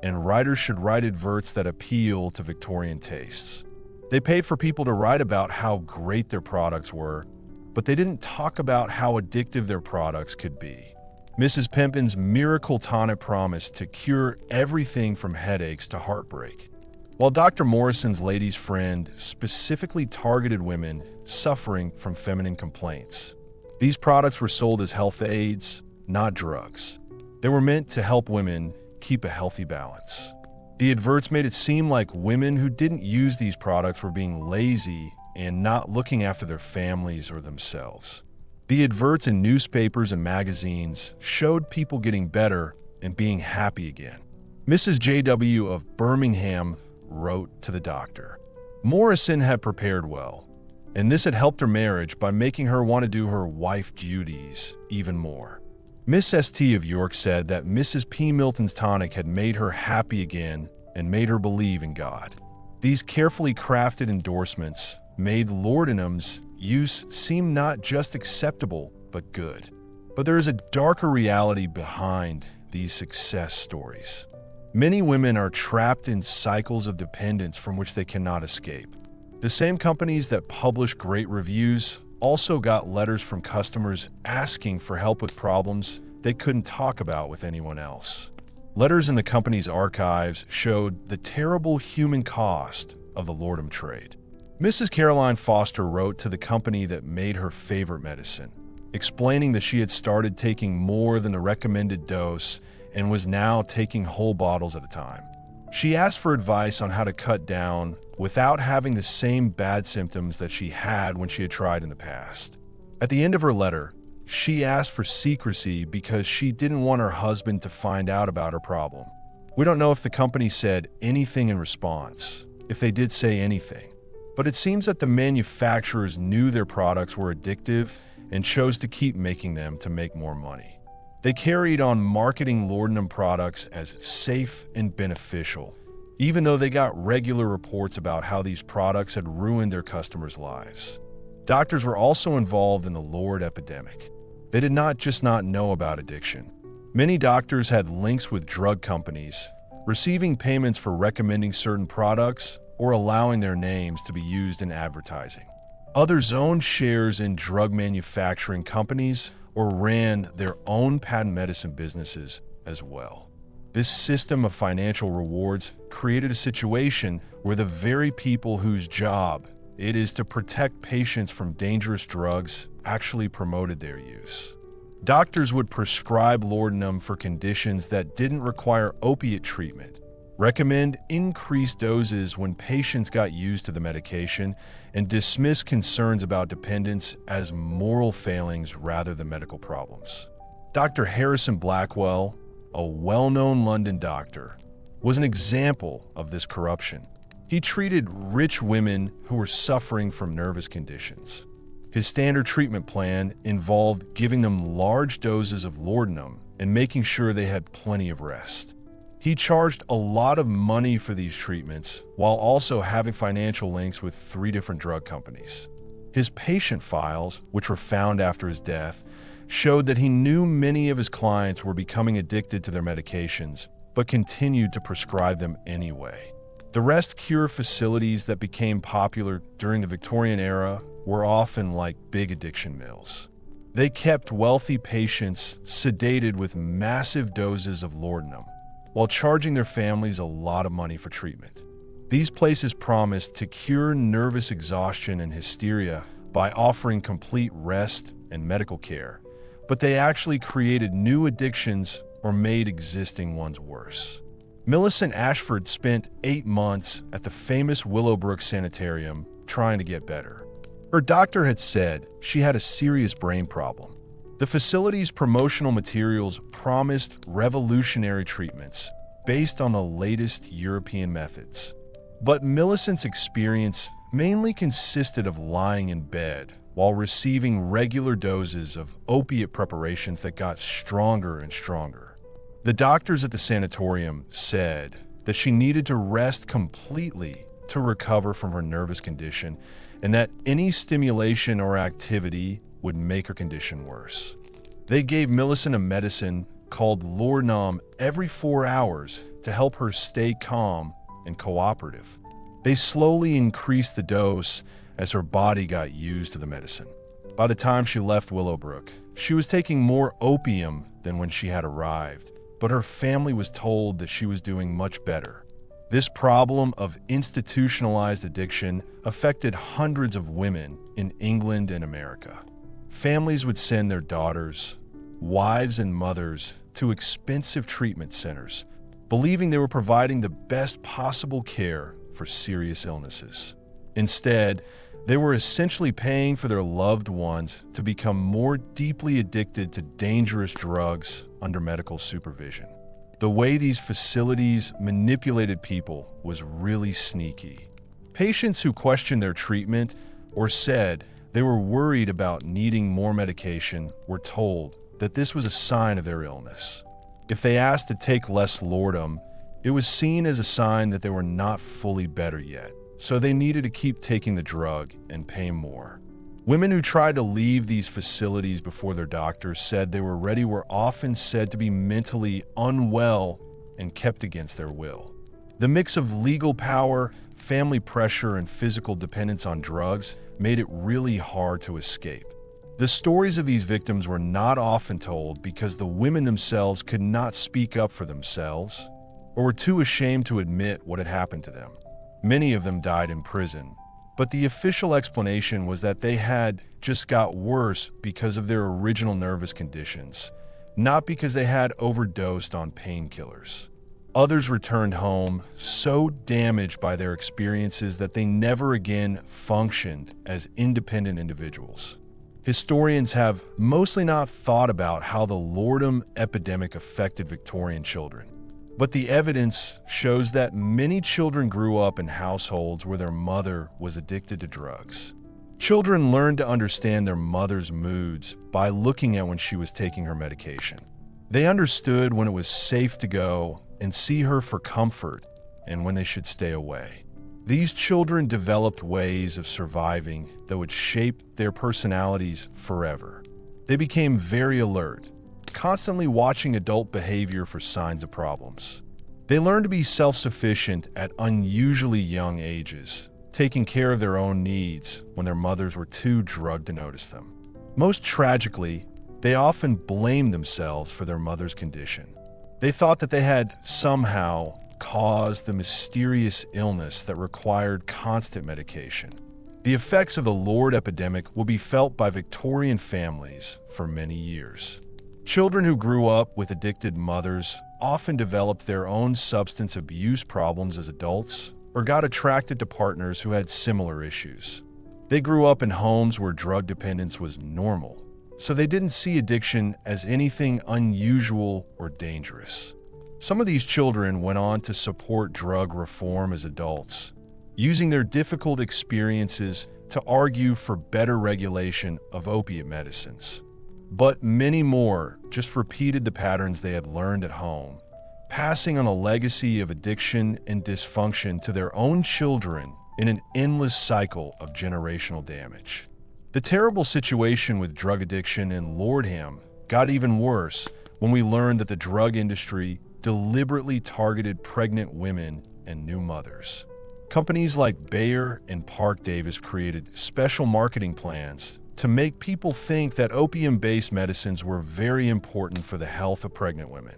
Speaker 1: and writers should write adverts that appeal to Victorian tastes. They paid for people to write about how great their products were, but they didn't talk about how addictive their products could be. Mrs. Pimpin's miracle tonic promised to cure everything from headaches to heartbreak, while Dr. Morrison's Ladies' Friend specifically targeted women suffering from feminine complaints. These products were sold as health aids, not drugs. They were meant to help women keep a healthy balance. The adverts made it seem like women who didn't use these products were being lazy and not looking after their families or themselves. The adverts in newspapers and magazines showed people getting better and being happy again. Mrs. J.W. of Birmingham wrote to the doctor. Morrison had prepared well, and this had helped her marriage by making her want to do her wife duties even more. Miss S.T. of York said that Mrs. P. Milton's tonic had made her happy again and made her believe in God. These carefully crafted endorsements made laudanum's use seem not just acceptable, but good. But there is a darker reality behind these success stories. Many women are trapped in cycles of dependence from which they cannot escape. The same companies that publish great reviews also got letters from customers asking for help with problems they couldn't talk about with anyone else. Letters in the company's archives showed the terrible human cost of the laudanum trade. Mrs. Caroline Foster wrote to the company that made her favorite medicine, explaining that she had started taking more than the recommended dose and was now taking whole bottles at a time. She asked for advice on how to cut down without having the same bad symptoms that she had when she had tried in the past. At the end of her letter, she asked for secrecy because she didn't want her husband to find out about her problem. We don't know if the company said anything in response, if they did say anything, but it seems that the manufacturers knew their products were addictive and chose to keep making them to make more money. They carried on marketing laudanum products as safe and beneficial, even though they got regular reports about how these products had ruined their customers' lives. Doctors were also involved in the lull epidemic. They did not just not know about addiction. Many doctors had links with drug companies, receiving payments for recommending certain products or allowing their names to be used in advertising. Others owned shares in drug manufacturing companies or ran their own patent medicine businesses as well. This system of financial rewards created a situation where the very people whose job it is to protect patients from dangerous drugs actually promoted their use. Doctors would prescribe laudanum for conditions that didn't require opiate treatment, recommend increased doses when patients got used to the medication, and dismiss concerns about dependence as moral failings rather than medical problems. Dr. Harrison Blackwell, a well-known London doctor, was an example of this corruption. He treated rich women who were suffering from nervous conditions. His standard treatment plan involved giving them large doses of laudanum and making sure they had plenty of rest. He charged a lot of money for these treatments while also having financial links with 3 different drug companies. His patient files, which were found after his death, showed that he knew many of his clients were becoming addicted to their medications, but continued to prescribe them anyway. The rest cure facilities that became popular during the Victorian era were often like big addiction mills. They kept wealthy patients sedated with massive doses of laudanum, while charging their families a lot of money for treatment. These places promised to cure nervous exhaustion and hysteria by offering complete rest and medical care, but they actually created new addictions or made existing ones worse. Millicent Ashford spent 8 months at the famous Willowbrook Sanitarium trying to get better. Her doctor had said she had a serious brain problem. The facility's promotional materials promised revolutionary treatments based on the latest European methods. But Millicent's experience mainly consisted of lying in bed while receiving regular doses of opiate preparations that got stronger and stronger. The doctors at the sanatorium said that she needed to rest completely to recover from her nervous condition, and that any stimulation or activity would make her condition worse. They gave Millicent a medicine called laudanum every 4 hours to help her stay calm and cooperative. They slowly increased the dose as her body got used to the medicine. By the time she left Willowbrook, she was taking more opium than when she had arrived, but her family was told that she was doing much better. This problem of institutionalized addiction affected hundreds of women in England and America. Families would send their daughters, wives, and mothers to expensive treatment centers, believing they were providing the best possible care for serious illnesses. Instead, they were essentially paying for their loved ones to become more deeply addicted to dangerous drugs under medical supervision. The way these facilities manipulated people was really sneaky. Patients who questioned their treatment or said they were worried about needing more medication were told that this was a sign of their illness. If they asked to take less laudanum, it was seen as a sign that they were not fully better yet, so they needed to keep taking the drug and pay more. Women who tried to leave these facilities before their doctors said they were ready were often said to be mentally unwell and kept against their will. The mix of legal power, family pressure, and physical dependence on drugs made it really hard to escape. The stories of these victims were not often told because the women themselves could not speak up for themselves or were too ashamed to admit what had happened to them. Many of them died in prison, but the official explanation was that they had just got worse because of their original nervous conditions, not because they had overdosed on painkillers. Others returned home so damaged by their experiences that they never again functioned as independent individuals. Historians have mostly not thought about how the laudanum epidemic affected Victorian children. But the evidence shows that many children grew up in households where their mother was addicted to drugs. Children learned to understand their mother's moods by looking at when she was taking her medication. They understood when it was safe to go and see her for comfort and when they should stay away. These children developed ways of surviving that would shape their personalities forever. They became very alert, constantly watching adult behavior for signs of problems. They learned to be self-sufficient at unusually young ages, taking care of their own needs when their mothers were too drugged to notice them. Most tragically, they often blamed themselves for their mother's condition. They thought that they had somehow caused the mysterious illness that required constant medication. The effects of the Lord epidemic will be felt by Victorian families for many years. Children who grew up with addicted mothers often developed their own substance abuse problems as adults or got attracted to partners who had similar issues. They grew up in homes where drug dependence was normal, so they didn't see addiction as anything unusual or dangerous. Some of these children went on to support drug reform as adults, using their difficult experiences to argue for better regulation of opiate medicines. But many more just repeated the patterns they had learned at home, passing on a legacy of addiction and dysfunction to their own children in an endless cycle of generational damage. The terrible situation with drug addiction in Lordham got even worse when we learned that the drug industry deliberately targeted pregnant women and new mothers. Companies like Bayer and Park Davis created special marketing plans to make people think that opium-based medicines were very important for the health of pregnant women.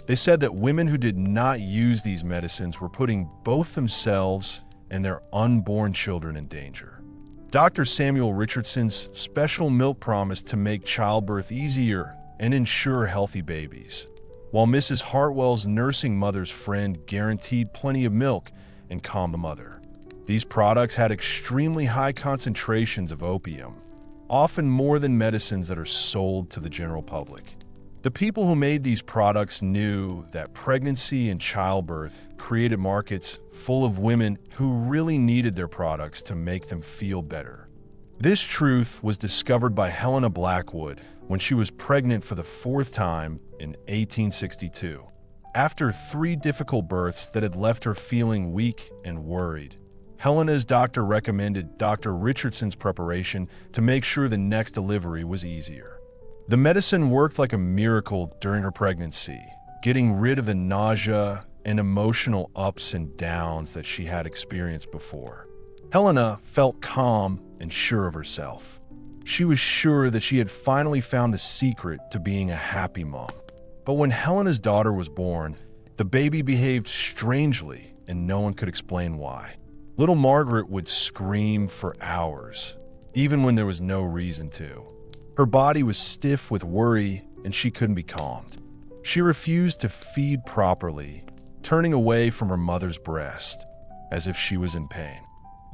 Speaker 1: They said that women who did not use these medicines were putting both themselves and their unborn children in danger. Dr. Samuel Richardson's special milk promised to make childbirth easier and ensure healthy babies, while Mrs. Hartwell's nursing mother's friend guaranteed plenty of milk and calm the mother. These products had extremely high concentrations of opium, often more than medicines that are sold to the general public. The people who made these products knew that pregnancy and childbirth created markets full of women who really needed their products to make them feel better. This truth was discovered by Helena Blackwood when she was pregnant for the fourth time in 1862, after 3 difficult births that had left her feeling weak and worried. Helena's doctor recommended Dr. Richardson's preparation to make sure the next delivery was easier. The medicine worked like a miracle during her pregnancy, getting rid of the nausea and emotional ups and downs that she had experienced before. Helena felt calm and sure of herself. She was sure that she had finally found the secret to being a happy mom. But when Helena's daughter was born, the baby behaved strangely and no one could explain why. Little Margaret would scream for hours, even when there was no reason to. Her body was stiff with worry and she couldn't be calmed. She refused to feed properly, turning away from her mother's breast, as if she was in pain.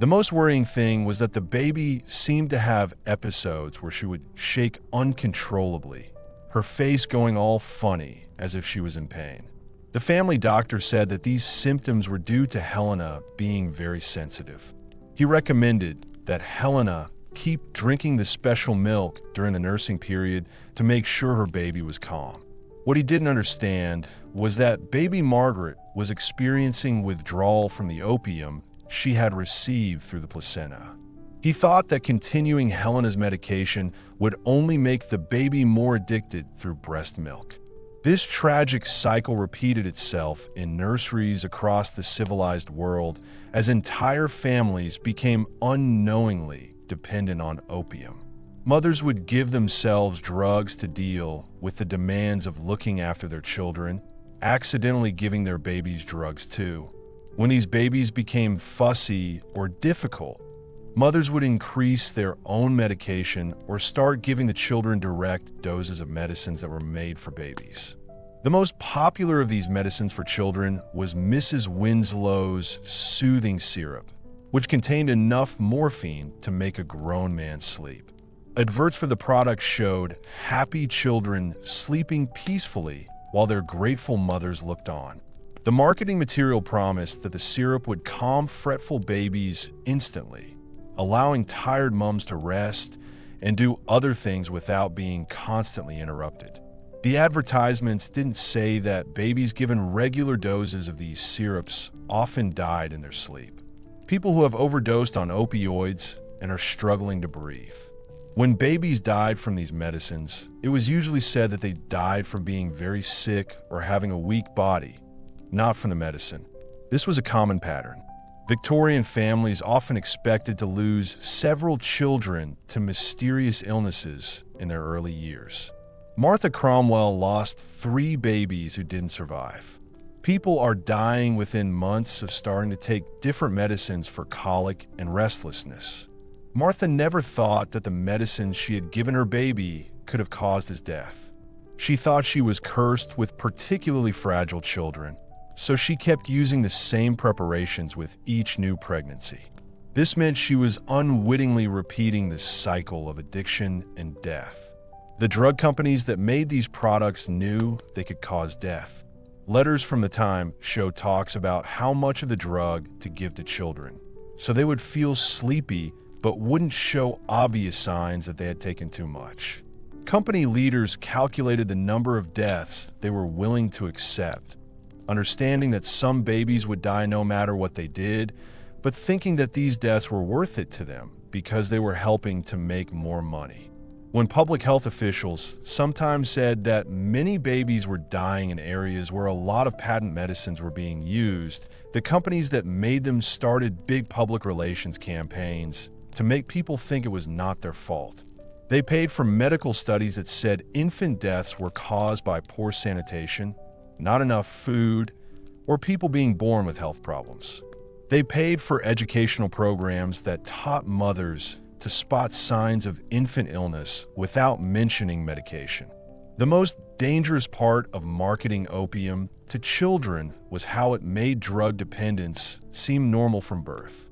Speaker 1: The most worrying thing was that the baby seemed to have episodes where she would shake uncontrollably, her face going all funny as if she was in pain. The family doctor said that these symptoms were due to Helena being very sensitive. He recommended that Helena keep drinking the special milk during the nursing period to make sure her baby was calm. What he didn't understand was that baby Margaret was experiencing withdrawal from the opium she had received through the placenta. He thought that continuing Helena's medication would only make the baby more addicted through breast milk. This tragic cycle repeated itself in nurseries across the civilized world as entire families became unknowingly dependent on opium. Mothers would give themselves drugs to deal with the demands of looking after their children, accidentally giving their babies drugs too. When these babies became fussy or difficult, mothers would increase their own medication or start giving the children direct doses of medicines that were made for babies. The most popular of these medicines for children was Mrs. Winslow's soothing syrup, which contained enough morphine to make a grown man sleep. Adverts for the product showed happy children sleeping peacefully while their grateful mothers looked on. The marketing material promised that the syrup would calm fretful babies instantly, allowing tired moms to rest and do other things without being constantly interrupted. The advertisements didn't say that babies given regular doses of these syrups often died in their sleep. People who have overdosed on opioids and are struggling to breathe. When babies died from these medicines, it was usually said that they died from being very sick or having a weak body, not from the medicine. This was a common pattern. Victorian families often expected to lose several children to mysterious illnesses in their early years. Martha Cromwell lost 3 babies who didn't survive. People are dying within months of starting to take different medicines for colic and restlessness. Martha never thought that the medicine she had given her baby could have caused his death. She thought she was cursed with particularly fragile children, so she kept using the same preparations with each new pregnancy. This meant she was unwittingly repeating this cycle of addiction and death. The drug companies that made these products knew they could cause death. Letters from the time show talks about how much of the drug to give to children, so they would feel sleepy but wouldn't show obvious signs that they had taken too much. Company leaders calculated the number of deaths they were willing to accept, understanding that some babies would die no matter what they did, but thinking that these deaths were worth it to them because they were helping to make more money. When public health officials sometimes said that many babies were dying in areas where a lot of patent medicines were being used, the companies that made them started big public relations campaigns to make people think it was not their fault. They paid for medical studies that said infant deaths were caused by poor sanitation, not enough food, or people being born with health problems. They paid for educational programs that taught mothers to spot signs of infant illness without mentioning medication. The most dangerous part of marketing opium to children was how it made drug dependence seem normal from birth.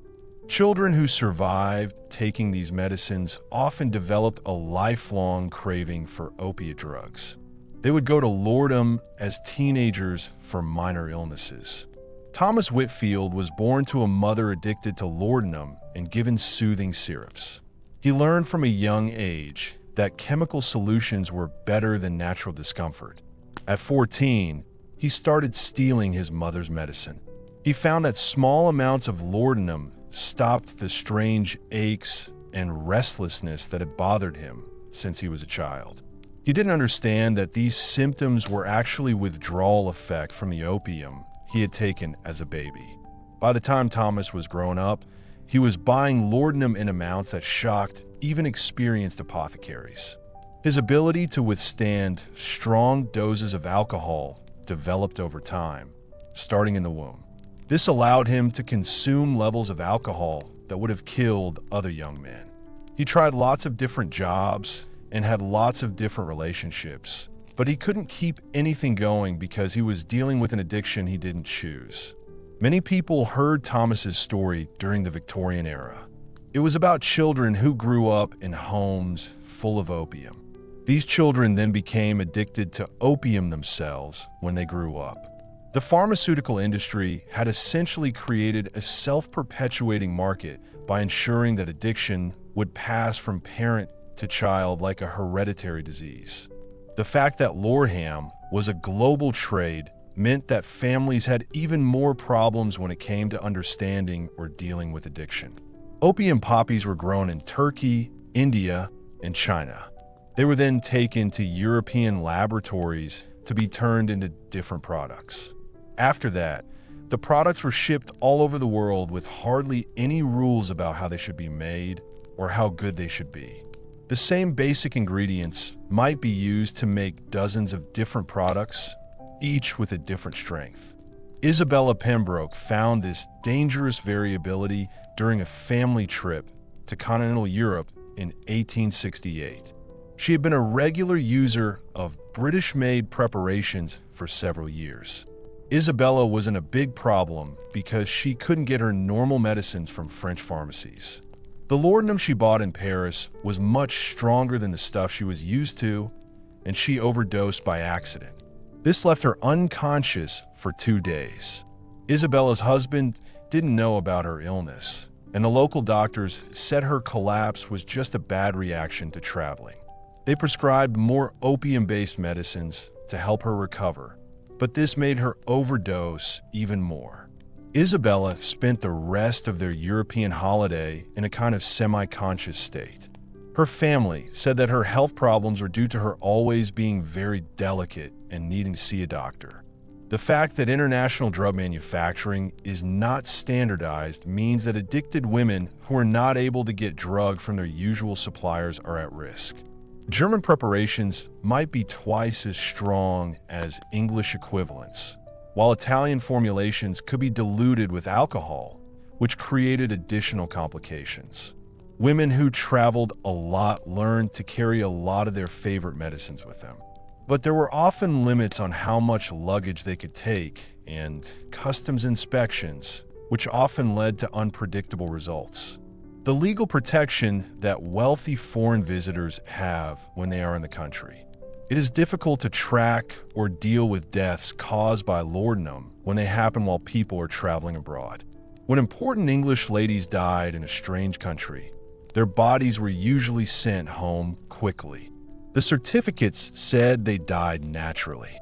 Speaker 1: Children who survived taking these medicines often developed a lifelong craving for opiate drugs. They would go to Lordum as teenagers for minor illnesses. Thomas Whitfield was born to a mother addicted to laudanum and given soothing syrups. He learned from a young age that chemical solutions were better than natural discomfort. At 14, he started stealing his mother's medicine. He found that small amounts of laudanum stopped the strange aches and restlessness that had bothered him since he was a child. He didn't understand that these symptoms were actually withdrawal effect from the opium he had taken as a baby. By the time Thomas was grown up, he was buying laudanum in amounts that shocked even experienced apothecaries. His ability to withstand strong doses of alcohol developed over time, starting in the womb. This allowed him to consume levels of alcohol that would have killed other young men. He tried lots of different jobs and had lots of different relationships, but he couldn't keep anything going because he was dealing with an addiction he didn't choose. Many people heard Thomas's story during the Victorian era. It was about children who grew up in homes full of opium. These children then became addicted to opium themselves when they grew up. The pharmaceutical industry had essentially created a self-perpetuating market by ensuring that addiction would pass from parent to child like a hereditary disease. The fact that Lorham was a global trade meant that families had even more problems when it came to understanding or dealing with addiction. Opium poppies were grown in Turkey, India, and China. They were then taken to European laboratories to be turned into different products. After that, the products were shipped all over the world with hardly any rules about how they should be made or how good they should be. The same basic ingredients might be used to make dozens of different products, each with a different strength. Isabella Pembroke found this dangerous variability during a family trip to continental Europe in 1868. She had been a regular user of British-made preparations for several years. Isabella was in a big problem because she couldn't get her normal medicines from French pharmacies. The laudanum she bought in Paris was much stronger than the stuff she was used to, and she overdosed by accident. This left her unconscious for 2 days. Isabella's husband didn't know about her illness, and the local doctors said her collapse was just a bad reaction to traveling. They prescribed more opium-based medicines to help her recover, but this made her overdose even more. Isabella spent the rest of their European holiday in a kind of semi-conscious state. Her family said that her health problems were due to her always being very delicate and needing to see a doctor. The fact that international drug manufacturing is not standardized means that addicted women who are not able to get drug from their usual suppliers are at risk. German preparations might be twice as strong as English equivalents, while Italian formulations could be diluted with alcohol, which created additional complications. Women who traveled a lot learned to carry a lot of their favorite medicines with them. But there were often limits on how much luggage they could take and customs inspections, which often led to unpredictable results. The legal protection that wealthy foreign visitors have when they are in the country. It is difficult to track or deal with deaths caused by laudanum when they happen while people are traveling abroad. When important English ladies died in a strange country, their bodies were usually sent home quickly. The certificates said they died naturally.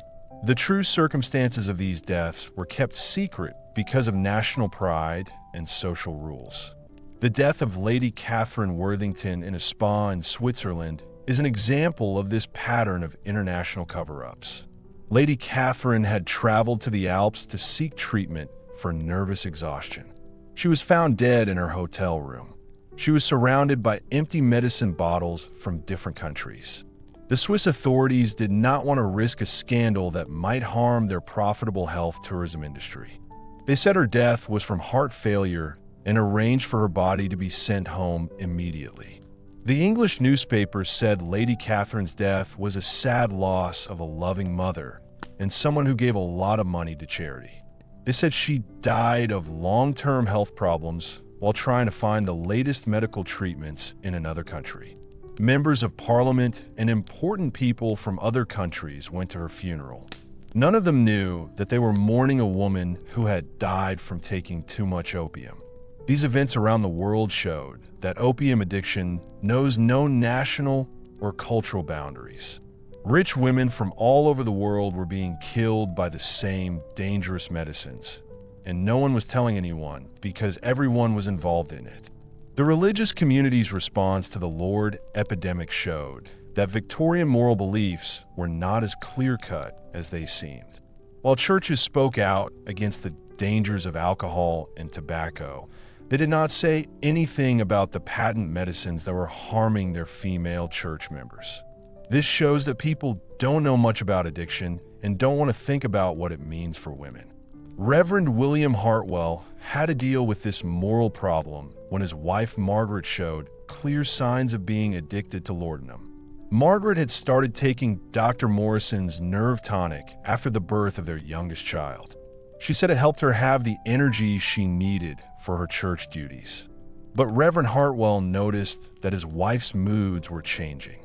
Speaker 1: The true circumstances of these deaths were kept secret because of national pride and social rules. The death of Lady Catherine Worthington in a spa in Switzerland is an example of this pattern of international cover-ups. Lady Catherine had traveled to the Alps to seek treatment for nervous exhaustion. She was found dead in her hotel room. She was surrounded by empty medicine bottles from different countries. The Swiss authorities did not want to risk a scandal that might harm their profitable health tourism industry. They said her death was from heart failure and arranged for her body to be sent home immediately. The English newspapers said Lady Catherine's death was a sad loss of a loving mother and someone who gave a lot of money to charity. They said she died of long-term health problems while trying to find the latest medical treatments in another country. Members of parliament and important people from other countries went to her funeral. None of them knew that they were mourning a woman who had died from taking too much opium. These events around the world showed that opium addiction knows no national or cultural boundaries. Rich women from all over the world were being killed by the same dangerous medicines, and no one was telling anyone because everyone was involved in it. The religious community's response to the Lord epidemic showed that Victorian moral beliefs were not as clear-cut as they seemed. While churches spoke out against the dangers of alcohol and tobacco, they did not say anything about the patent medicines that were harming their female church members. This shows that people don't know much about addiction and don't want to think about what it means for women. Reverend William Hartwell had to deal with this moral problem when his wife Margaret showed clear signs of being addicted to laudanum. Margaret had started taking Dr. Morrison's nerve tonic after the birth of their youngest child. She said it helped her have the energy she needed for her church duties. But Reverend Hartwell noticed that his wife's moods were changing.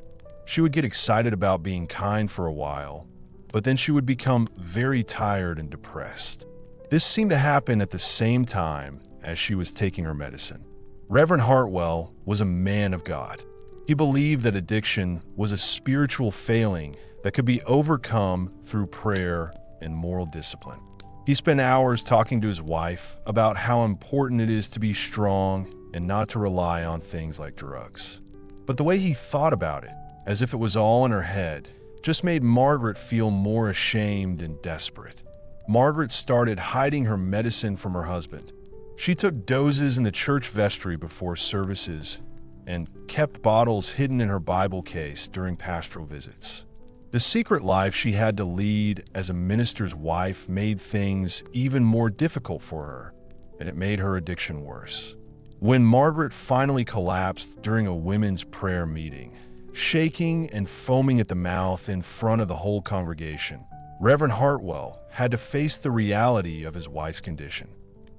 Speaker 1: She would get excited about being kind for a while, but then she would become very tired and depressed. This seemed to happen at the same time as she was taking her medicine. Reverend Hartwell was a man of God. He believed that addiction was a spiritual failing that could be overcome through prayer and moral discipline. He spent hours talking to his wife about how important it is to be strong and not to rely on things like drugs. But the way he thought about it, as if it was all in her head, just made Margaret feel more ashamed and desperate. Margaret started hiding her medicine from her husband. She took doses in the church vestry before services and kept bottles hidden in her Bible case during pastoral visits. The secret life she had to lead as a minister's wife made things even more difficult for her, and it made her addiction worse. When Margaret finally collapsed during a women's prayer meeting, shaking and foaming at the mouth in front of the whole congregation, Reverend Hartwell had to face the reality of his wife's condition.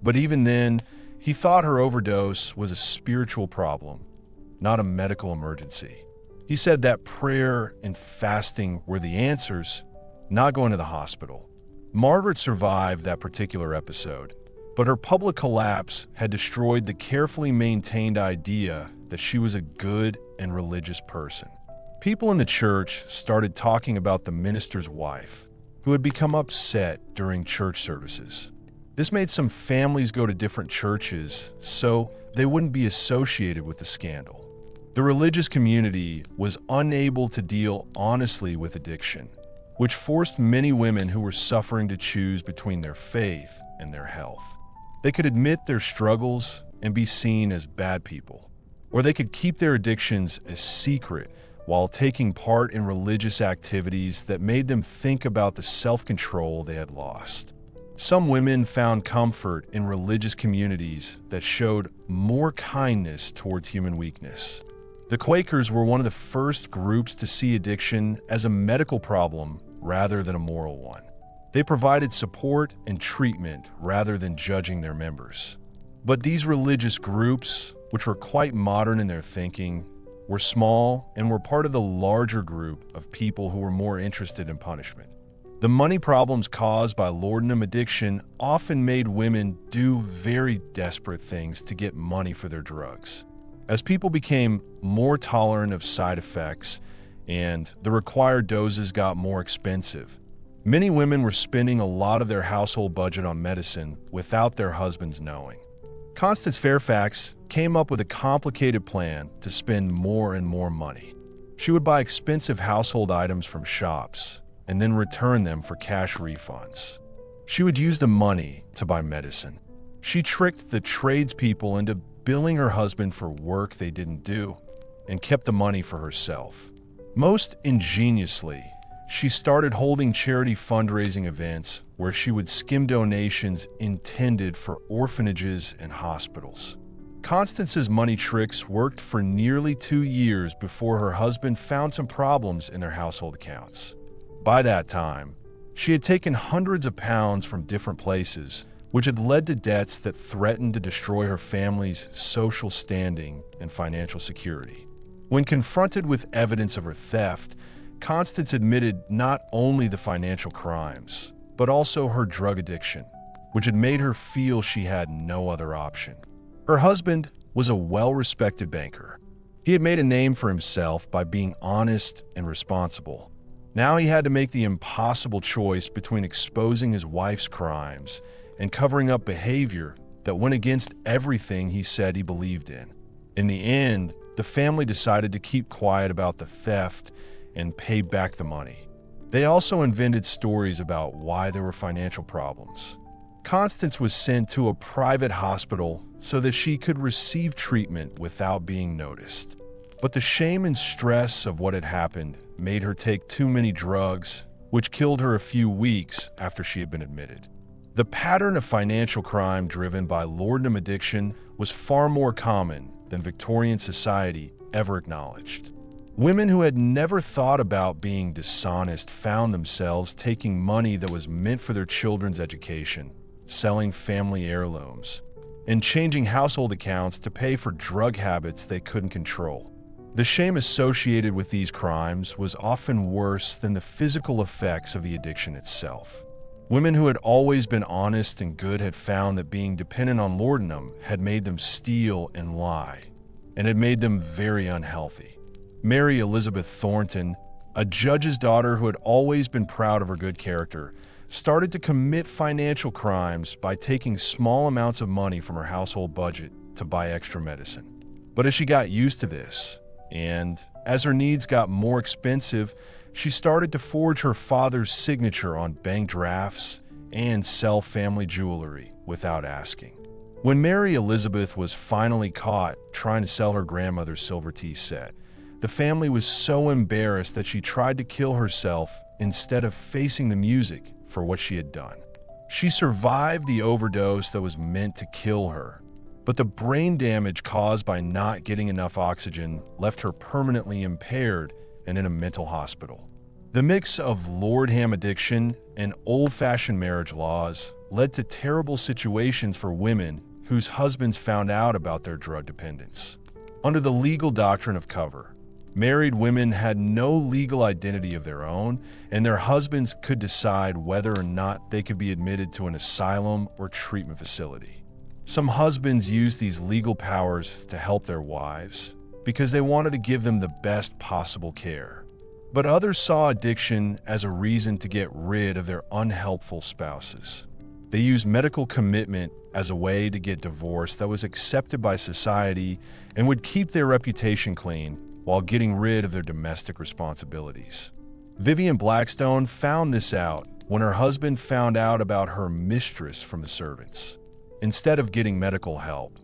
Speaker 1: But even then, he thought her overdose was a spiritual problem, not a medical emergency. He said that prayer and fasting were the answers, not going to the hospital. Margaret survived that particular episode, but her public collapse had destroyed the carefully maintained idea that she was a good and religious person. People in the church started talking about the minister's wife, who had become upset during church services. This made some families go to different churches so they wouldn't be associated with the scandal. The religious community was unable to deal honestly with addiction which forced many women who were suffering to choose between their faith and their health. They could admit their struggles and be seen as bad people, or they could keep their addictions a secret while taking part in religious activities that made them think about the self-control they had lost. Some women found comfort in religious communities that showed more kindness towards human weakness. The Quakers were one of the first groups to see addiction as a medical problem rather than a moral one. They provided support and treatment rather than judging their members. But these religious groups, which were quite modern in their thinking, were small and were part of the larger group of people who were more interested in punishment. The money problems caused by laudanum addiction often made women do very desperate things to get money for their drugs. As people became more tolerant of side effects and the required doses got more expensive, many women were spending a lot of their household budget on medicine without their husbands knowing. Constance Fairfax came up with a complicated plan to spend more and more money. She would buy expensive household items from shops and then return them for cash refunds. She would use the money to buy medicine. She tricked the tradespeople into billing her husband for work they didn't do and kept the money for herself. Most ingeniously, she started holding charity fundraising events where she would skim donations intended for orphanages and hospitals. Constance's money tricks worked for nearly 2 years before her husband found some problems in their household accounts. By that time, she had taken hundreds of pounds from different places, which had led to debts that threatened to destroy her family's social standing and financial security. When confronted with evidence of her theft, Constance admitted not only the financial crimes, but also her drug addiction, which had made her feel she had no other option. Her husband was a well-respected banker. He had made a name for himself by being honest and responsible. Now he had to make the impossible choice between exposing his wife's crimes and covering up behavior that went against everything he said he believed in. In the end, the family decided to keep quiet about the theft and pay back the money. They also invented stories about why there were financial problems. Constance was sent to a private hospital so that she could receive treatment without being noticed. But the shame and stress of what had happened made her take too many drugs, which killed her a few weeks after she had been admitted. The pattern of financial crime driven by laudanum addiction was far more common than Victorian society ever acknowledged. Women who had never thought about being dishonest found themselves taking money that was meant for their children's education, selling family heirlooms, and changing household accounts to pay for drug habits they couldn't control. The shame associated with these crimes was often worse than the physical effects of the addiction itself. Women who had always been honest and good had found that being dependent on laudanum had made them steal and lie, and had made them very unhealthy. Mary Elizabeth Thornton, a judge's daughter who had always been proud of her good character, started to commit financial crimes by taking small amounts of money from her household budget to buy extra medicine. But as she got used to this, and as her needs got more expensive, she started to forge her father's signature on bank drafts and sell family jewelry without asking. When Mary Elizabeth was finally caught trying to sell her grandmother's silver tea set, the family was so embarrassed that she tried to kill herself instead of facing the music for what she had done. She survived the overdose that was meant to kill her, but the brain damage caused by not getting enough oxygen left her permanently impaired and in a mental hospital. The mix of laudanum addiction and old-fashioned marriage laws led to terrible situations for women whose husbands found out about their drug dependence. Under the legal doctrine of cover, married women had no legal identity of their own, and their husbands could decide whether or not they could be admitted to an asylum or treatment facility. Some husbands used these legal powers to help their wives because they wanted to give them the best possible care. But others saw addiction as a reason to get rid of their unhelpful spouses. They used medical commitment as a way to get divorced that was accepted by society and would keep their reputation clean while getting rid of their domestic responsibilities. Vivian Blackstone found this out when her husband found out about her mistress from the servants. Instead of getting medical help,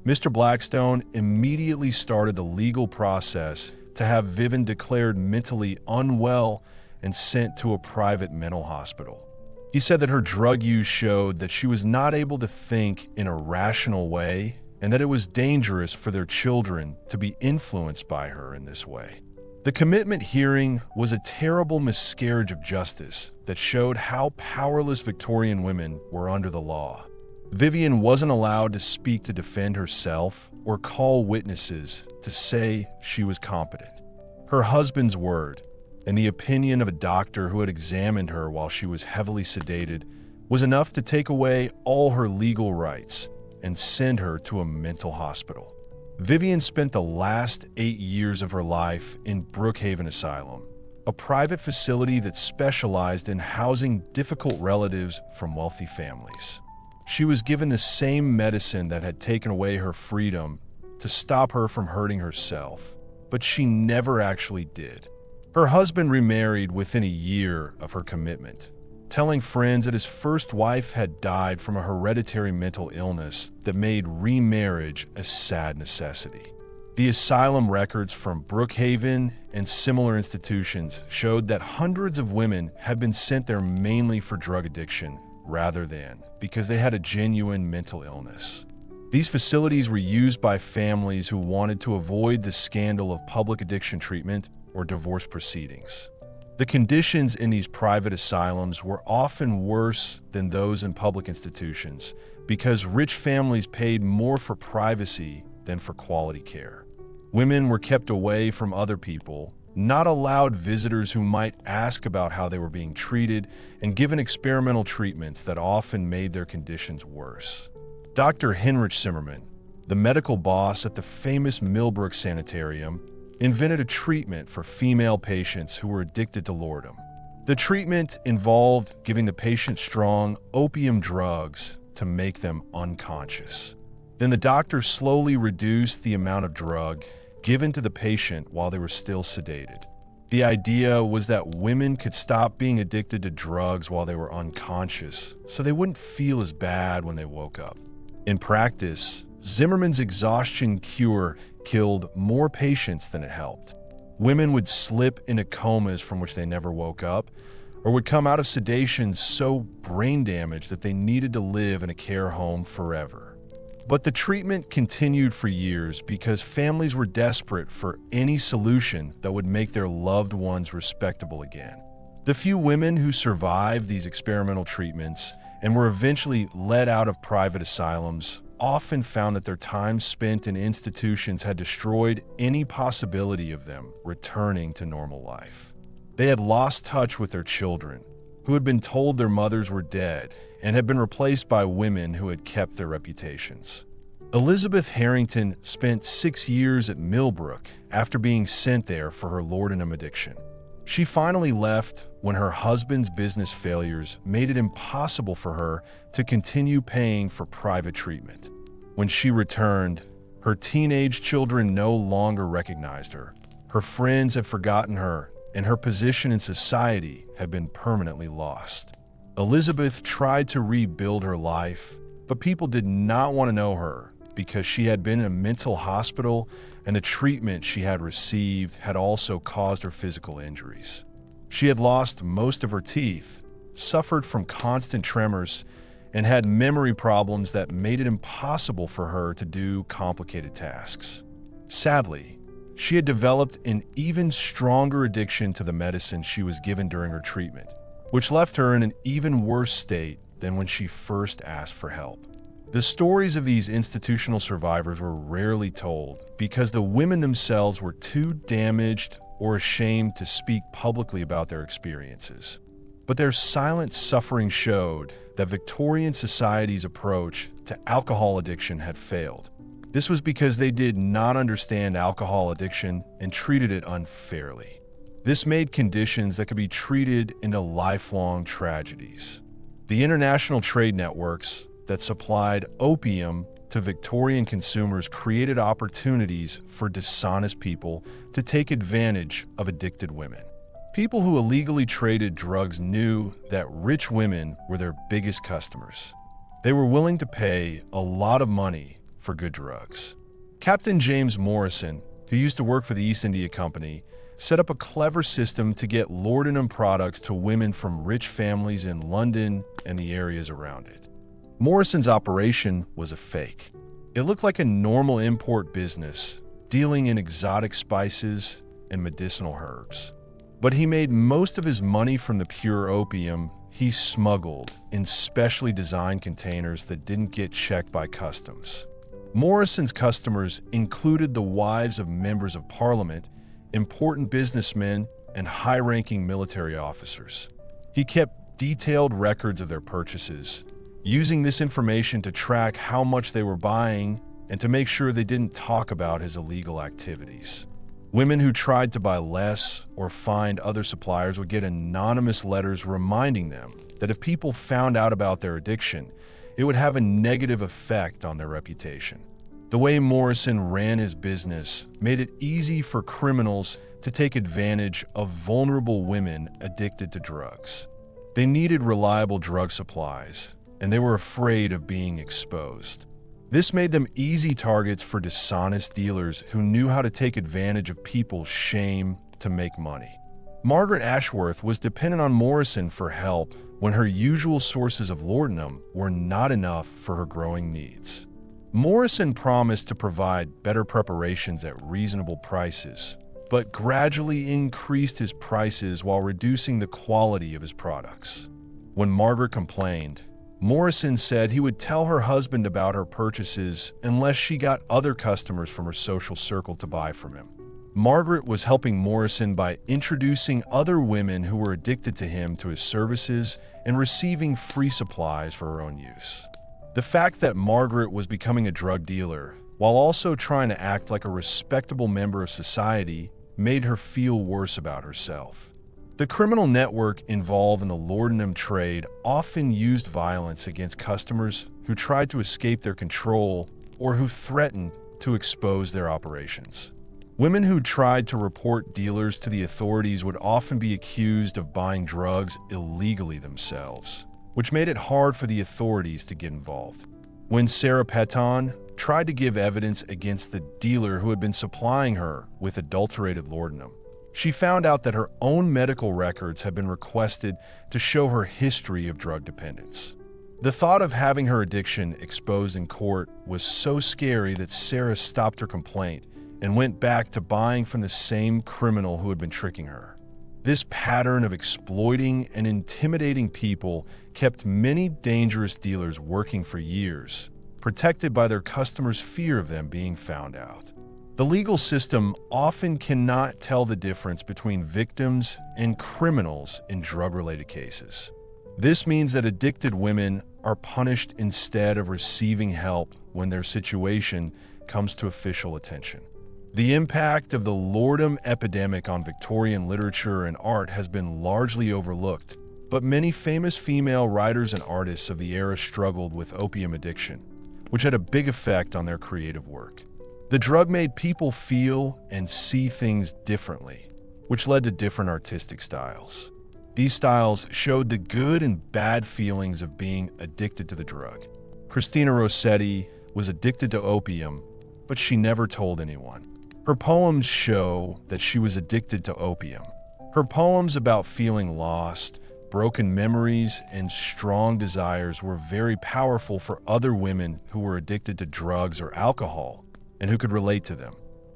Speaker 1: Mr. Blackstone immediately started the legal process to have Vivian declared mentally unwell and sent to a private mental hospital. He said that her drug use showed that she was not able to think in a rational way and that it was dangerous for their children to be influenced by her in this way. The commitment hearing was a terrible miscarriage of justice that showed how powerless Victorian women were under the law. Vivian wasn't allowed to speak to defend herself or call witnesses to say she was competent. Her husband's word and the opinion of a doctor who had examined her while she was heavily sedated was enough to take away all her legal rights and send her to a mental hospital. Vivian spent the last 8 years of her life in Brookhaven Asylum, a private facility that specialized in housing difficult relatives from wealthy families. She was given the same medicine that had taken away her freedom to stop her from hurting herself, but she never actually did. Her husband remarried within a year of her commitment, telling friends that his first wife had died from a hereditary mental illness that made remarriage a sad necessity. The asylum records from Brookhaven and similar institutions showed that hundreds of women had been sent there mainly for drug addiction rather than because they had a genuine mental illness. These facilities were used by families who wanted to avoid the scandal of public addiction treatment or divorce proceedings. The conditions in these private asylums were often worse than those in public institutions because rich families paid more for privacy than for quality care. Women were kept away from other people, not allowed visitors who might ask about how they were being treated, and given experimental treatments that often made their conditions worse. Dr. Heinrich Zimmermann, the medical boss at the famous Millbrook Sanitarium, invented a treatment for female patients who were addicted to laudanum. The treatment involved giving the patient strong opium drugs to make them unconscious. Then the doctor slowly reduced the amount of drug given to the patient while they were still sedated. The idea was that women could stop being addicted to drugs while they were unconscious, so they wouldn't feel as bad when they woke up. In practice, Zimmermann's exhaustion cure killed more patients than it helped. Women would slip into comas from which they never woke up, or would come out of sedation so brain damaged that they needed to live in a care home forever. But the treatment continued for years because families were desperate for any solution that would make their loved ones respectable again. The few women who survived these experimental treatments and were eventually let out of private asylums often found that their time spent in institutions had destroyed any possibility of them returning to normal life. They had lost touch with their children, who had been told their mothers were dead, and had been replaced by women who had kept their reputations. Elizabeth Harrington spent 6 years at Millbrook after being sent there for her laudanum addiction. She finally left when her husband's business failures made it impossible for her to continue paying for private treatment. When she returned, her teenage children no longer recognized her. Her friends had forgotten her, and her position in society had been permanently lost. Elizabeth tried to rebuild her life, but people did not want to know her because she had been in a mental hospital and the treatment she had received had also caused her physical injuries. She had lost most of her teeth, suffered from constant tremors, and had memory problems that made it impossible for her to do complicated tasks. Sadly, she had developed an even stronger addiction to the medicine she was given during her treatment, which left her in an even worse state than when she first asked for help. The stories of these institutional survivors were rarely told because the women themselves were too damaged or ashamed to speak publicly about their experiences. But their silent suffering showed that Victorian society's approach to alcohol addiction had failed. This was because they did not understand alcohol addiction and treated it unfairly. This made conditions that could be treated into lifelong tragedies. The international trade networks that supplied opium to Victorian consumers created opportunities for dishonest people to take advantage of addicted women. People who illegally traded drugs knew that rich women were their biggest customers. They were willing to pay a lot of money for good drugs. Captain James Morrison, who used to work for the East India Company, set up a clever system to get laudanum products to women from rich families in London and the areas around it. Morrison's operation was a fake. It looked like a normal import business, dealing in exotic spices and medicinal herbs. But he made most of his money from the pure opium he smuggled in specially designed containers that didn't get checked by customs. Morrison's customers included the wives of members of parliament, important businessmen, and high-ranking military officers. He kept detailed records of their purchases, using this information to track how much they were buying and to make sure they didn't talk about his illegal activities. Women who tried to buy less or find other suppliers would get anonymous letters reminding them that if people found out about their addiction, it would have a negative effect on their reputation. The way Morrison ran his business made it easy for criminals to take advantage of vulnerable women addicted to drugs. They needed reliable drug supplies, and they were afraid of being exposed. This made them easy targets for dishonest dealers who knew how to take advantage of people's shame to make money. Margaret Ashworth was dependent on Morrison for help when her usual sources of laudanum were not enough for her growing needs. Morrison promised to provide better preparations at reasonable prices, but gradually increased his prices while reducing the quality of his products. When Margaret complained, Morrison said he would tell her husband about her purchases unless she got other customers from her social circle to buy from him. Margaret was helping Morrison by introducing other women who were addicted to him to his services and receiving free supplies for her own use. The fact that Margaret was becoming a drug dealer, while also trying to act like a respectable member of society, made her feel worse about herself. The criminal network involved in the laudanum trade often used violence against customers who tried to escape their control or who threatened to expose their operations. Women who tried to report dealers to the authorities would often be accused of buying drugs illegally themselves, which made it hard for the authorities to get involved. When Sarah Peton tried to give evidence against the dealer who had been supplying her with adulterated laudanum, she found out that her own medical records had been requested to show her history of drug dependence. The thought of having her addiction exposed in court was so scary that Sarah stopped her complaint and went back to buying from the same criminal who had been tricking her. This pattern of exploiting and intimidating people kept many dangerous dealers working for years, protected by their customers' fear of them being found out. The legal system often cannot tell the difference between victims and criminals in drug-related cases. This means that addicted women are punished instead of receiving help when their situation comes to official attention. The impact of the laudanum epidemic on Victorian literature and art has been largely overlooked, but many famous female writers and artists of the era struggled with opium addiction, which had a big effect on their creative work. The drug made people feel and see things differently, which led to different artistic styles. These styles showed the good and bad feelings of being addicted to the drug. Christina Rossetti was addicted to opium, but she never told anyone. Her poems show that she was addicted to opium. Her poems about feeling lost, broken memories, and strong desires were very powerful for other women who were addicted to drugs or alcohol, and who could relate to them.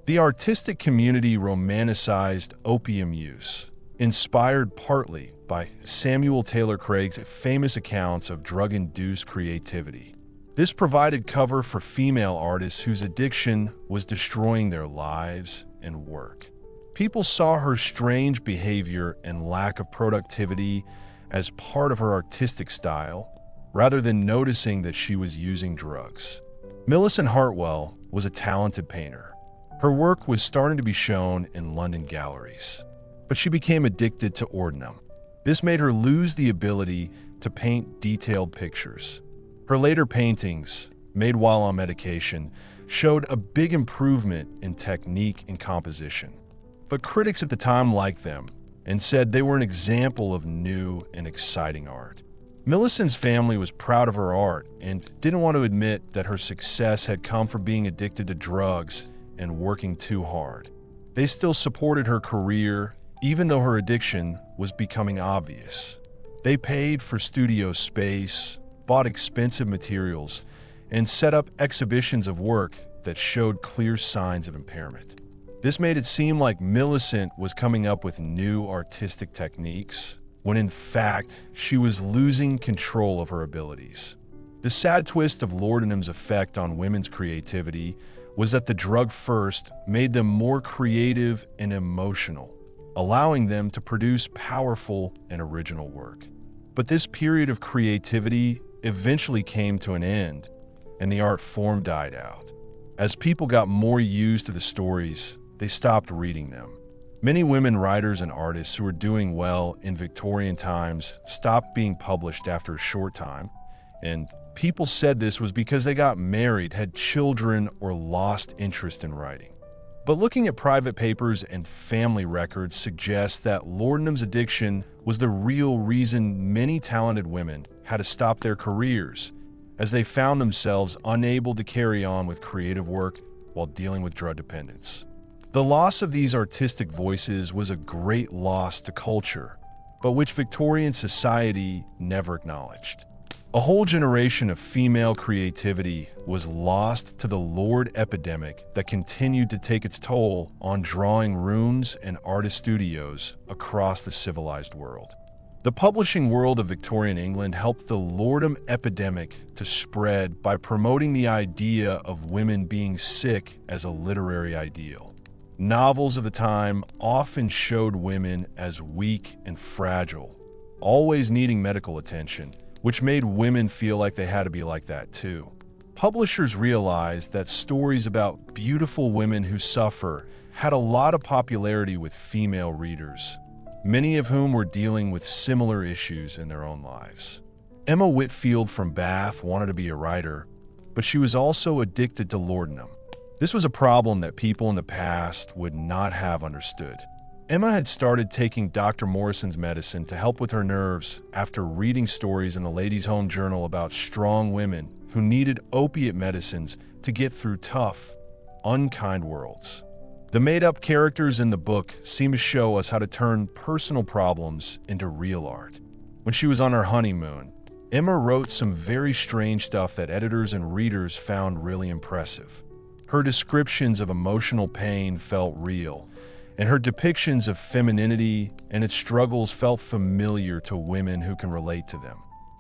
Speaker 1: The artistic community romanticized opium use, inspired partly by Samuel Taylor Craig's famous accounts of drug-induced creativity. This provided cover for female artists whose addiction was destroying their lives and work. People saw her strange behavior and lack of productivity as part of her artistic style, rather than noticing that she was using drugs. Millicent Hartwell was a talented painter. Her work was starting to be shown in London galleries, but she became addicted to laudanum. This made her lose the ability to paint detailed pictures. Her later paintings, made while on medication, showed a big improvement in technique and composition. But critics at the time liked them and said they were an example of new and exciting art. Millicent's family was proud of her art and didn't want to admit that her success had come from being addicted to drugs and working too hard. They still supported her career, even though her addiction was becoming obvious. They paid for studio space, bought expensive materials, and set up exhibitions of work that showed clear signs of impairment. This made it seem like Millicent was coming up with new artistic techniques, when in fact, she was losing control of her abilities. The sad twist of laudanum's effect on women's creativity was that the drug first made them more creative and emotional, allowing them to produce powerful and original work. But this period of creativity eventually came to an end, and the art form died out. As people got more used to the stories, they stopped reading them. Many women writers and artists who were doing well in Victorian times stopped being published after a short time, and people said this was because they got married, had children, or lost interest in writing. But looking at private papers and family records suggests that laudanum's addiction was the real reason many talented women had to stop their careers, as they found themselves unable to carry on with creative work while dealing with drug dependence. The loss of these artistic voices was a great loss to culture, but which Victorian society never acknowledged. A whole generation of female creativity was lost to the lurid epidemic that continued to take its toll on drawing rooms and artist studios across the civilized world. The publishing world of Victorian England helped the laudanum epidemic to spread by promoting the idea of women being sick as a literary ideal. Novels of the time often showed women as weak and fragile, always needing medical attention, which made women feel like they had to be like that too. Publishers realized that stories about beautiful women who suffer had a lot of popularity with female readers, many of whom were dealing with similar issues in their own lives. Emma Whitfield from Bath wanted to be a writer, but she was also addicted to laudanum. This was a problem that people in the past would not have understood. Emma had started taking Dr. Morrison's medicine to help with her nerves after reading stories in the Ladies' Home Journal about strong women who needed opiate medicines to get through tough, unkind worlds. The made-up characters in the book seem to show us how to turn personal problems into real art. When she was on her honeymoon, Emma wrote some very strange stuff that editors and readers found really impressive. Her descriptions of emotional pain felt real, and her depictions of femininity and its struggles felt familiar to women who can relate to them.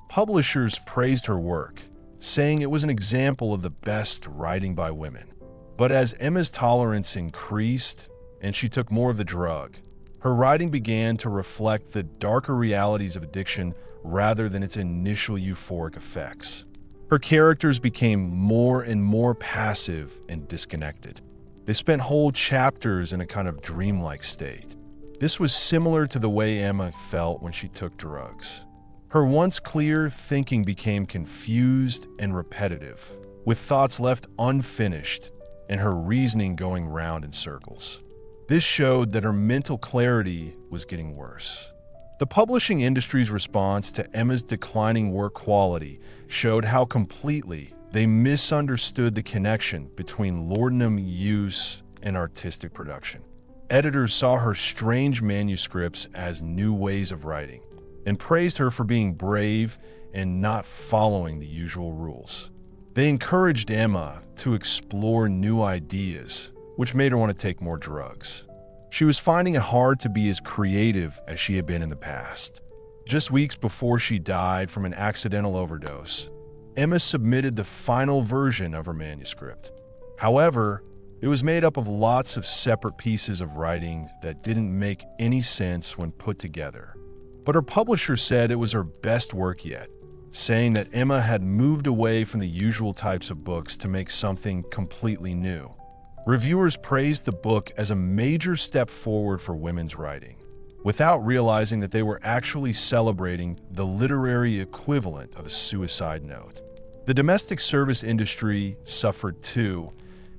Speaker 1: Publishers praised her work, saying it was an example of the best writing by women. But as Emma's tolerance increased and she took more of the drug, her writing began to reflect the darker realities of addiction rather than its initial euphoric effects. Her characters became more and more passive and disconnected. They spent whole chapters in a kind of dreamlike state. This was similar to the way Emma felt when she took drugs. Her once clear thinking became confused and repetitive, with thoughts left unfinished and her reasoning going round in circles. This showed that her mental clarity was getting worse. The publishing industry's response to Emma's declining work quality showed how completely they misunderstood the connection between laudanum use and artistic production. Editors saw her strange manuscripts as new ways of writing and praised her for being brave and not following the usual rules. They encouraged Emma to explore new ideas, which made her want to take more drugs. She was finding it hard to be as creative as she had been in the past. Just weeks before she died from an accidental overdose, Emma submitted the final version of her manuscript. However, it was made up of lots of separate pieces of writing that didn't make any sense when put together. But her publisher said it was her best work yet, saying that Emma had moved away from the usual types of books to make something completely new. Reviewers praised the book as a major step forward for women's writing, without realizing that they were actually celebrating the literary equivalent of a suicide note. The domestic service industry suffered too,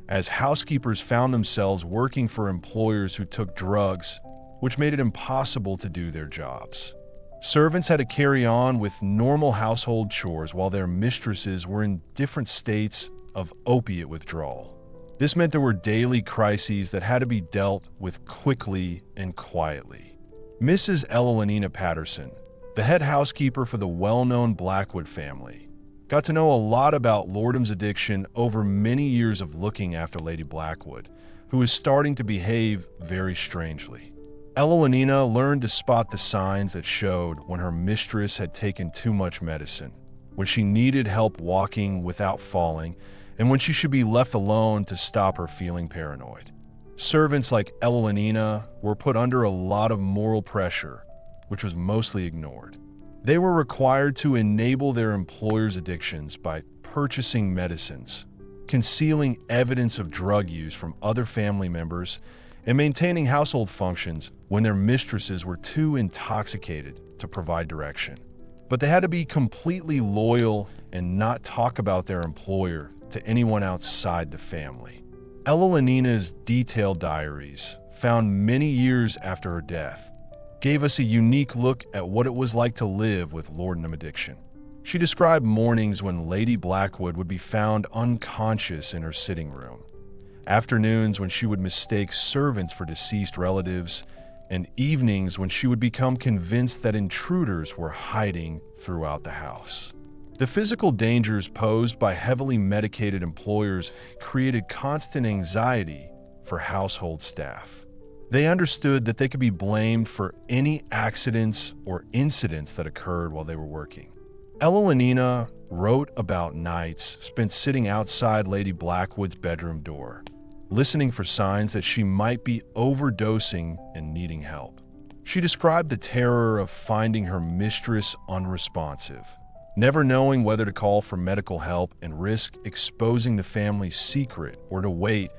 Speaker 1: as housekeepers found themselves working for employers who took drugs which made it impossible to do their jobs. Servants had to carry on with normal household chores while their mistresses were in different states of opiate withdrawal. This meant there were daily crises that had to be dealt with quickly and quietly. Mrs. Elenina Patterson, the head housekeeper for the well-known Blackwood family, got to know a lot about Lordham's addiction over many years of looking after Lady Blackwood, who was starting to behave very strangely. Elenina learned to spot the signs that showed when her mistress had taken too much medicine, when she needed help walking without falling, and when she should be left alone to stop her feeling paranoid. Servants like Elenina were put under a lot of moral pressure, which was mostly ignored. They were required to enable their employers' addictions by purchasing medicines, concealing evidence of drug use from other family members, and maintaining household functions when their mistresses were too intoxicated to provide direction. But they had to be completely loyal and not talk about their employer to anyone outside the family. Elenina's detailed diaries, found many years after her death, gave us a unique look at what it was like to live with laudanum addiction. She described mornings when Lady Blackwood would be found unconscious in her sitting room, afternoons when she would mistake servants for deceased relatives, and evenings when she would become convinced that intruders were hiding throughout the house. The physical dangers posed by heavily medicated employers created constant anxiety for household staff. They understood that they could be blamed for any accidents or incidents that occurred while they were working. Elenina wrote about nights spent sitting outside Lady Blackwood's bedroom door, listening for signs that she might be overdosing and needing help. She described the terror of finding her mistress unresponsive, never knowing whether to call for medical help and risk exposing the family's secret, or to wait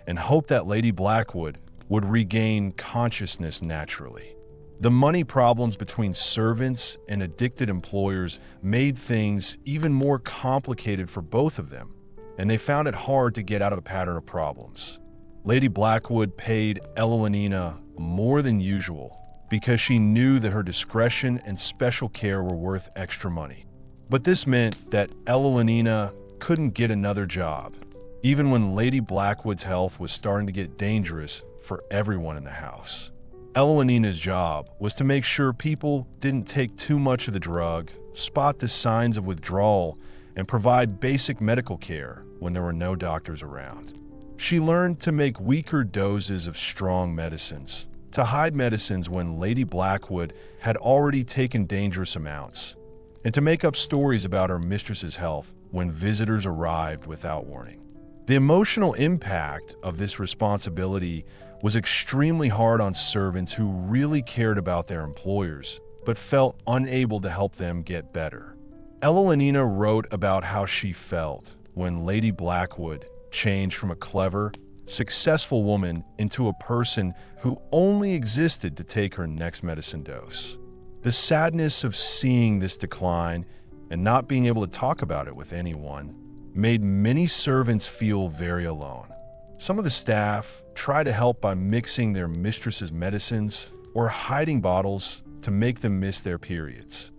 Speaker 1: and hope that Lady Blackwood would regain consciousness naturally. The money problems between servants and addicted employers made things even more complicated for both of them, and they found it hard to get out of a pattern of problems. Lady Blackwood paid Elenina more than usual because she knew that her discretion and special care were worth extra money. But this meant that Elenina couldn't get another job, even when Lady Blackwood's health was starting to get dangerous for everyone in the house. Elenina's job was to make sure people didn't take too much of the drug, spot the signs of withdrawal, and provide basic medical care when there were no doctors around. She learned to make weaker doses of strong medicines, to hide medicines when Lady Blackwood had already taken dangerous amounts, and to make up stories about her mistress's health when visitors arrived without warning. The emotional impact of this responsibility was extremely hard on servants who really cared about their employers, but felt unable to help them get better. Elenina wrote about how she felt when Lady Blackwood changed from a clever, successful woman into a person who only existed to take her next medicine dose. The sadness of seeing this decline and not being able to talk about it with anyone made many servants feel very alone. Some of the staff tried to help by mixing their mistress's medicines or hiding bottles to make them miss their periods.